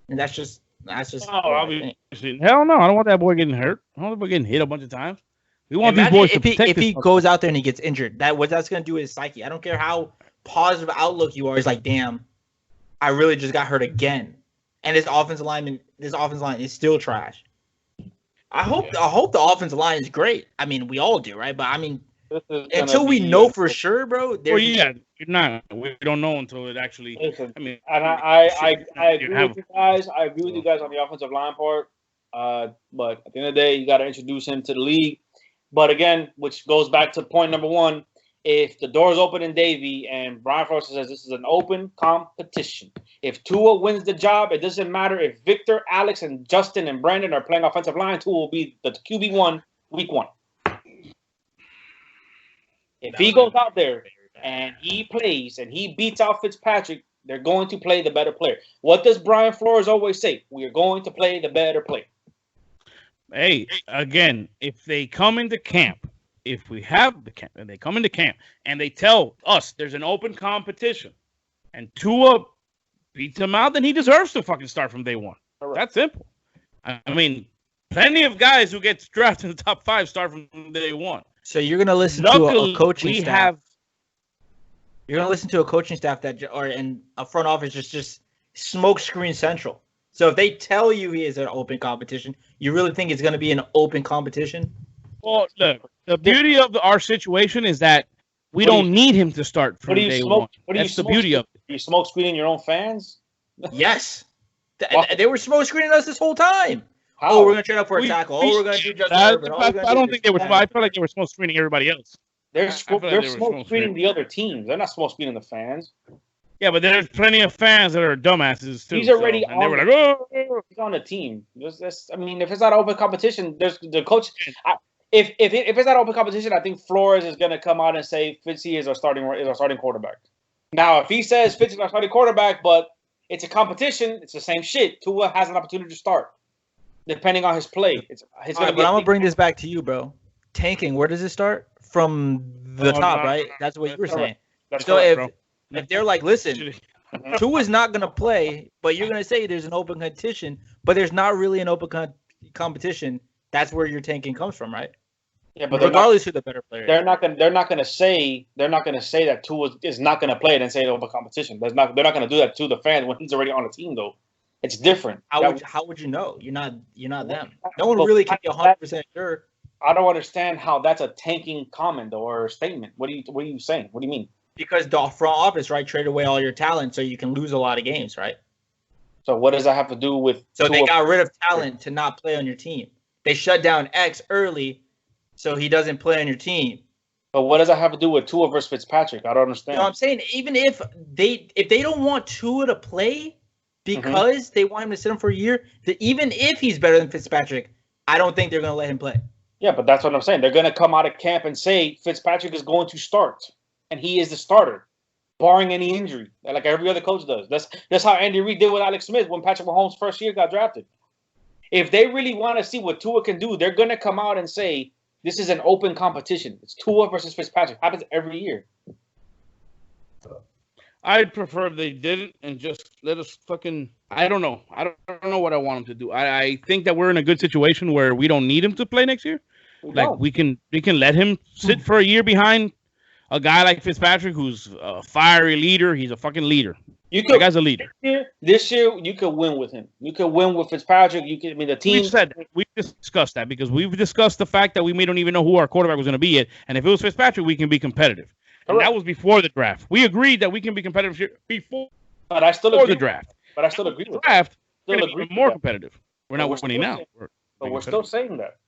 Speaker 4: and that's just.
Speaker 1: Obviously, hell no! I don't want that boy getting hurt. I don't want that boy getting hit a bunch of times. We want these boys to protect.
Speaker 4: If he goes out there and he gets injured, what that's going to do is psyche. I don't care how positive outlook you are. It's like, damn, I really just got hurt again, and this offensive line is still trash. I hope the offensive line is great. I mean, we all do, right? But I mean, until we know for sure, bro.
Speaker 1: You're not. We don't know until it actually.
Speaker 3: Listen, I mean, and I agree with you guys. I agree with you guys on the offensive line part. But at the end of the day, you got to introduce him to the league. But again, which goes back to point number one: if the doors open in Davie and Brian Flores says this is an open competition, if Tua wins the job, it doesn't matter if Victor, Alex, and Justin and Brandon are playing offensive line. Tua will be the QB1 week one. If he goes out there and he plays and he beats out Fitzpatrick, they're going to play the better player. What does Brian Flores always say? We are going to play the better player.
Speaker 1: Hey, again, if they come into camp, if we have the camp, and they come into camp and they tell us there's an open competition and Tua beats him out, then he deserves to fucking start from day one. Correct. That's simple. I mean, plenty of guys who get drafted in the top 5 start from day one.
Speaker 4: So you're gonna listen to a coaching staff. You're gonna listen to a coaching staff and a front office just smoke screen central. So if they tell you he is an open competition, you really think it's gonna be an open competition?
Speaker 1: Well, look, the beauty of our situation is that we don't need him to start from day one. That's the beauty of it.
Speaker 3: You smoke screening your own fans?
Speaker 4: Yes, they were smoke screening us this whole time.
Speaker 3: How?
Speaker 4: Oh, we're gonna trade up for a tackle. Oh, we're gonna do Justin Herbert.
Speaker 1: I don't think they were. I felt like they were smoke screening everybody else.
Speaker 3: They're
Speaker 1: I feel like
Speaker 3: they're
Speaker 1: they were
Speaker 3: smoke screening the other teams. They're not smoke screening the fans.
Speaker 1: Yeah, but there's plenty of fans that are dumbasses too.
Speaker 3: He's already
Speaker 1: and they were
Speaker 3: on
Speaker 1: like, oh.
Speaker 3: He's on the team. I mean, if it's not open competition, there's the coach. If it's not open competition, I think Flores is gonna come out and say Fitzy is our starting quarterback. Now, if he says Fitzy is our starting quarterback, but it's a competition, it's the same shit. Tua has an opportunity to start, depending on his play. But
Speaker 4: I'm gonna bring this back to you, bro. Tanking. Where does it start? From the top, right? That's what you were saying. So if they're like, listen, Tua's not gonna play, but you're gonna say there's an open competition, but there's not really an open competition. That's where your tanking comes from, right?
Speaker 3: Yeah, but
Speaker 4: regardless who the better player,
Speaker 3: they're not gonna say that Tua is not gonna play it and say it's open competition. They're not gonna do that to the fans when he's already on the team, though. It's different.
Speaker 4: How would you know? You're not them. No one really can be 100% sure.
Speaker 3: I don't understand how that's a tanking comment or statement. What are you saying? What do you mean?
Speaker 4: Because the front office, right, trade away all your talent so you can lose a lot of games, right?
Speaker 3: So what does that have to do with?
Speaker 4: So they got rid of talent to not play on your team. They shut down X early, so he doesn't play on your team.
Speaker 3: But what does that have to do with Tua versus Fitzpatrick? I don't understand.
Speaker 4: No, I'm saying even if they don't want Tua to play because they want him to sit him for a year, even if he's better than Fitzpatrick, I don't think they're going to let him play.
Speaker 3: Yeah, but that's what I'm saying. They're going to come out of camp and say Fitzpatrick is going to start, and he is the starter, barring any injury, like every other coach does. That's how Andy Reid did with Alex Smith when Patrick Mahomes' first year got drafted. If they really want to see what Tua can do, they're going to come out and say this is an open competition. It's Tua versus Fitzpatrick. Happens every year.
Speaker 1: I'd prefer if they didn't and just let us fucking. I don't know. I don't know what I want them to do. I think that we're in a good situation where we don't need him to play next year. We can let him sit for a year behind a guy like Fitzpatrick, who's a fiery leader. He's a fucking leader. The guy's a leader.
Speaker 3: This year, you could win with him. You could win with Fitzpatrick. The team.
Speaker 1: We discussed that because we've discussed the fact that we don't even know who our quarterback was going to be yet. And if it was Fitzpatrick, we can be competitive. And that was before the draft. We agreed that we can be competitive before.
Speaker 3: But I still agree
Speaker 1: the draft.
Speaker 3: But I still agree with
Speaker 1: the draft.
Speaker 3: Still
Speaker 1: we're going to be more competitive. We're not winning now.
Speaker 3: But we're still saying that.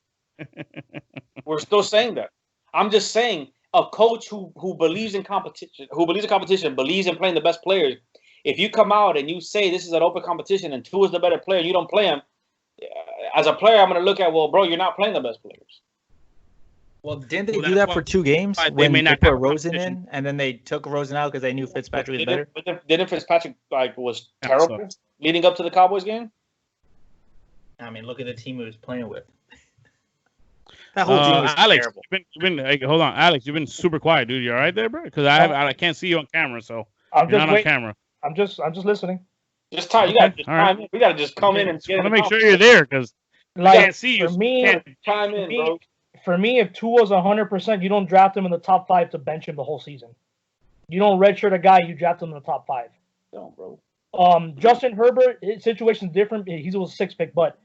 Speaker 3: We're still saying that. I'm just saying a coach who believes in competition, believes in playing the best players. If you come out and you say this is an open competition and Tua is the better player, you don't play him. As a player, I'm going to look at, well, bro, you're not playing the best players.
Speaker 4: Well, didn't they do that for 2 games when they put Rosen in, and then they took Rosen out because they knew Fitzpatrick was better?
Speaker 3: Didn't Fitzpatrick was terrible leading up to the Cowboys game?
Speaker 4: I mean, look at the team he was playing with. That whole team was
Speaker 1: Alex,
Speaker 4: terrible.
Speaker 1: Hold on, Alex. You've been super quiet, dude. You all right there, bro? Because I can't see you on camera, so you're not on camera.
Speaker 2: I'm just listening.
Speaker 3: Just time. You got to time in. We got to just come in and
Speaker 1: get. I want to make sure you're there because I can't see you.
Speaker 2: For me,
Speaker 3: chime in, bro.
Speaker 2: For me, if Tua's 100%, you don't draft him in the top 5 to bench him the whole season. You don't redshirt a guy, you draft him in the top 5.
Speaker 3: No, bro.
Speaker 2: Justin Herbert, his situation's different. He was a 6th pick, but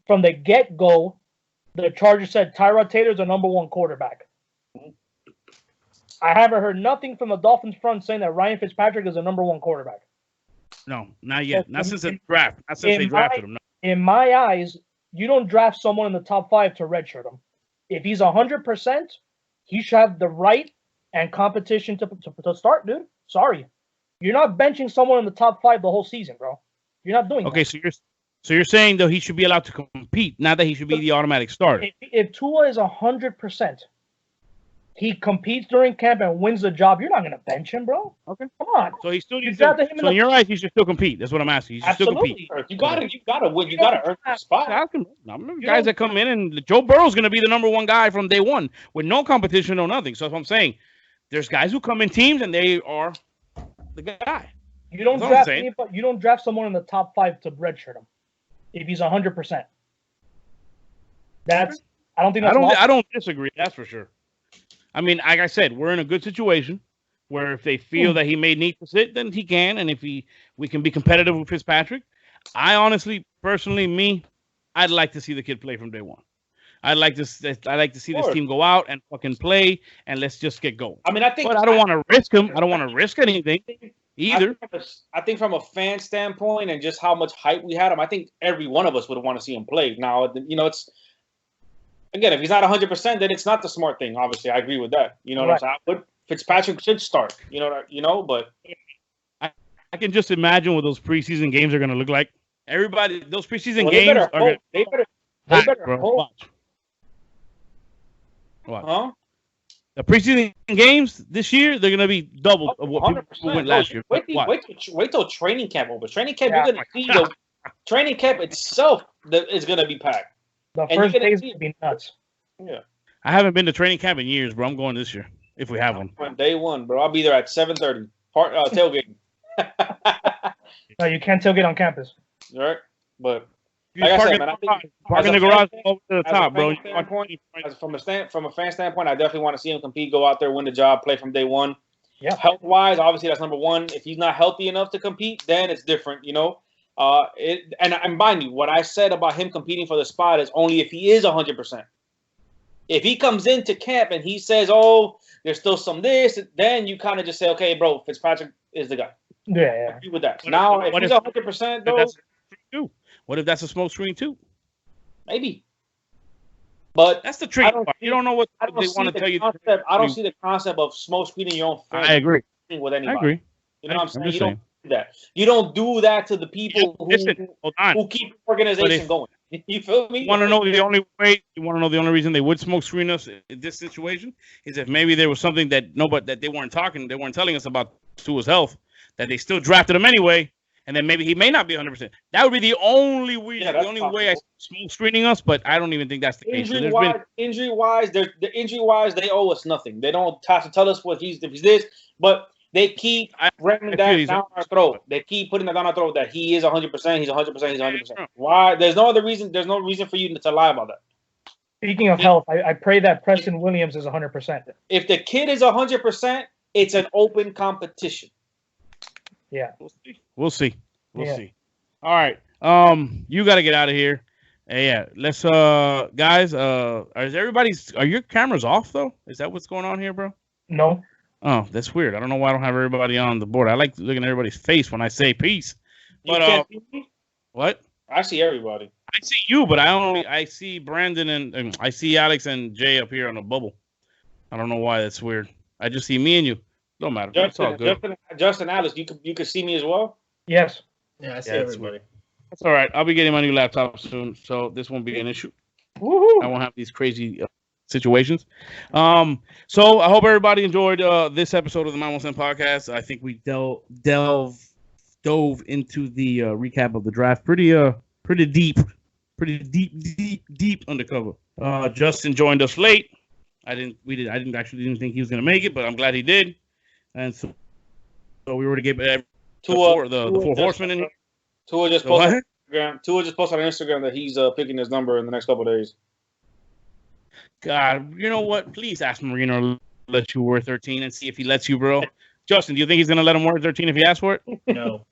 Speaker 2: from the get-go, the Chargers said Tyrod Taylor's the number 1 quarterback. I haven't heard nothing from the Dolphins front saying that Ryan Fitzpatrick is the number 1 quarterback.
Speaker 1: No, not yet. So, not since the draft. Not since they drafted him. No.
Speaker 2: In my eyes, you don't draft someone in the top 5 to redshirt him. If he's 100%, he should have the right and competition to start, dude. Sorry. You're not benching someone in the top 5 the whole season, bro. You're not doing that.
Speaker 1: Okay, so you're saying, though, he should be allowed to compete, not that he should be the automatic starter.
Speaker 2: If Tua is 100%, he competes during camp and wins the job, you're not going to bench him, bro.
Speaker 1: Okay.
Speaker 2: Come on.
Speaker 1: So he still needs to. So in your eyes, he should still compete. That's what I'm asking. He should still compete.
Speaker 3: You gotta win. You gotta earn your spot.
Speaker 1: Guys that come in, and Joe Burrow's going to be the number 1 guy from day one with no competition, no nothing. So that's what I'm saying. There's guys who come in teams, and they are the guy.
Speaker 2: You don't draft anybody, you don't draft someone in the top 5 to redshirt him if he's 100%. I don't think that's.
Speaker 1: I don't disagree. That's for sure. I mean, like I said, we're in a good situation where if they feel that he may need to sit, then he can, and if we can be competitive with Fitzpatrick. I honestly, personally, I'd like to see the kid play from day one. I'd like to see this team go out and fucking play, and let's just get going.
Speaker 3: I mean, but
Speaker 1: I don't want to risk him. I don't want to risk anything. either.
Speaker 3: I think from a fan standpoint and just how much hype we had him, I think every one of us would want to see him play. Now, it's again, if he's not 100%, then it's not the smart thing. Obviously, I agree with that. You know what I'm saying? But Fitzpatrick should start. But
Speaker 1: I can just imagine what those preseason games are going to look like. Everybody, those preseason games are going to.
Speaker 3: They better hope.
Speaker 1: Watch.
Speaker 3: Huh?
Speaker 1: The preseason games this year, they're going to be double of what people went last year.
Speaker 3: Wait till training camp opens. Training camp, you're going to see the training camp itself that is going to be packed.
Speaker 2: The first days will be nuts.
Speaker 3: Yeah.
Speaker 1: I haven't been to training camp in years, bro. I'm going this year if we have one.
Speaker 3: Day one, bro. I'll be there at 7:30. Tailgating.
Speaker 2: No, you can't tailgate on campus.
Speaker 3: All right, but
Speaker 1: like I said, man, park in the garage over to the top, bro.
Speaker 3: From a fan standpoint, I definitely want to see him compete, go out there, win the job, play from day one.
Speaker 2: Yeah.
Speaker 3: Health wise, obviously that's number one. If he's not healthy enough to compete, then it's different, And mind you, what I said about him competing for the spot is only if he is 100%. If he comes into camp and he says, "Oh, there's still some this," then you kind of just say, "Okay, bro, Fitzpatrick is the guy."
Speaker 2: Yeah.
Speaker 3: I agree with that. Now, if he's 100%, though,
Speaker 1: what if that's a smoke screen too?
Speaker 3: Maybe. But
Speaker 1: that's the trick. You don't know what they want to tell you.
Speaker 3: I don't see the concept of smoke screening your own family.
Speaker 1: I agree.
Speaker 3: With anybody.
Speaker 1: I agree.
Speaker 3: You know what I'm saying? You don't do that. You don't do that to the people who keep the organization going. You feel me?
Speaker 1: You want to know the only reason they would smoke screen us in this situation is if maybe there was something that they weren't telling us about Tua's health, that they still drafted him anyway, and then maybe he may not be 100%. That would be the only way. Yeah, the only way I smoke screening us, but I don't even think that's the case.
Speaker 3: Injury wise, they owe us nothing. They don't have to tell us if he's this, but they keep ramming that down our throat. They keep putting that down our throat that he is 100%. He's 100%. He's 100%. Why? There's no other reason. There's no reason for you to lie about that.
Speaker 2: Speaking of health, I pray that Preston Williams is 100%.
Speaker 3: If the kid is 100%, it's an open competition.
Speaker 2: Yeah.
Speaker 1: We'll see. All right. You got to get out of here. Yeah. Let's guys, are your cameras off though? Is that what's going on here, bro?
Speaker 2: No.
Speaker 1: Oh, that's weird. I don't know why I don't have everybody on the board. I like looking at everybody's face when I say peace. But what?
Speaker 3: I see everybody.
Speaker 1: I see you, but I see Brandon and I see Alex and Jay up here on the bubble. I don't know why that's weird. I just see me and you. Don't matter. That's all good.
Speaker 3: Justin, Alex, you could see me as well?
Speaker 2: Yes.
Speaker 4: Yeah, I see everybody.
Speaker 1: That's all right. I'll be getting my new laptop soon, so this won't be an issue.
Speaker 2: Woohoo!
Speaker 1: I won't have these crazy situations. So I hope everybody enjoyed this episode of the My 1 Cent Podcast. I think we dove into the recap of the draft pretty deep undercover. Justin joined us late. I didn't think he was gonna make it, but I'm glad he did. And so we were to get the four horsemen in here.
Speaker 3: Tua just posted on Instagram that he's picking his number in the next couple of days.
Speaker 1: God, you know what? Please ask Marino to let you wear 13 and see if he lets you, bro. Justin, do you think he's gonna let him wear 13 if he asks for it?
Speaker 4: No.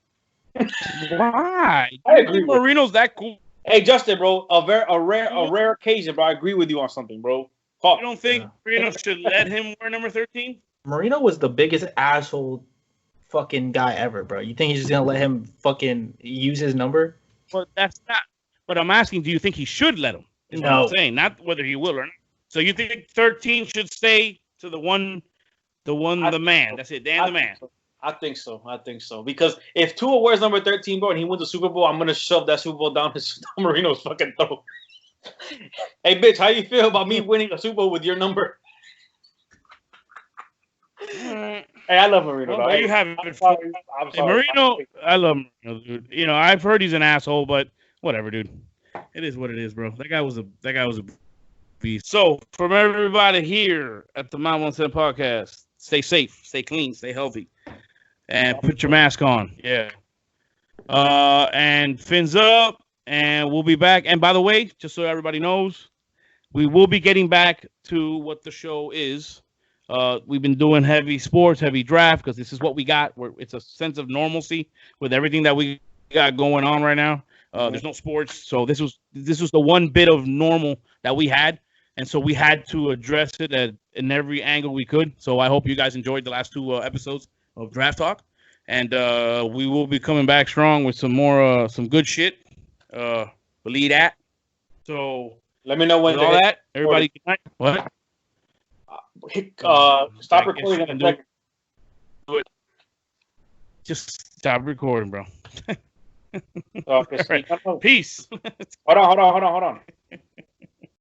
Speaker 1: Why?
Speaker 3: I agree.
Speaker 1: Marino's that cool.
Speaker 3: Hey, Justin, bro, a rare occasion, bro. I agree with you on something, bro. Fuck.
Speaker 1: You don't think Marino should let him wear number 13?
Speaker 4: Marino was the biggest asshole fucking guy ever, bro. You think he's just gonna let him fucking use his number?
Speaker 1: But that's not. But I'm asking, do you think he should let him? Is what I'm saying, not whether he will or not. So you think 13 should stay to the man? That's it, Dan the man.
Speaker 3: I think so. Because if Tua wears number 13, bro, and he wins the Super Bowl, I'm gonna shove that Super Bowl down Marino's fucking throat. Hey, bitch, how you feel about me winning a Super Bowl with your number? Hey, I love Marino.
Speaker 1: Well, you have it. I'm sorry. Marino, I love Marino, dude. You know, I've heard he's an asshole, but whatever, dude. It is what it is, bro. That guy was a beast. So, from everybody here at the My 1 Cent Podcast, stay safe, stay clean, stay healthy, and put your mask on. Yeah. And fins up, and we'll be back. And by the way, just so everybody knows, we will be getting back to what the show is. We've been doing heavy sports, heavy draft, because this is what we got. It's a sense of normalcy with everything that we got going on right now. There's no sports, so this was the one bit of normal that we had, and so we had to address it in every angle we could. So I hope you guys enjoyed the last two episodes of Draft Talk, And we will be coming back strong with some more, some good shit. Believe that. So
Speaker 3: let me know when
Speaker 1: with all that, everybody. Good night. What?
Speaker 3: Stop recording in a second.
Speaker 1: Do it. Just stop recording, bro.
Speaker 3: Okay,
Speaker 1: Right. Peace.
Speaker 3: Hold on.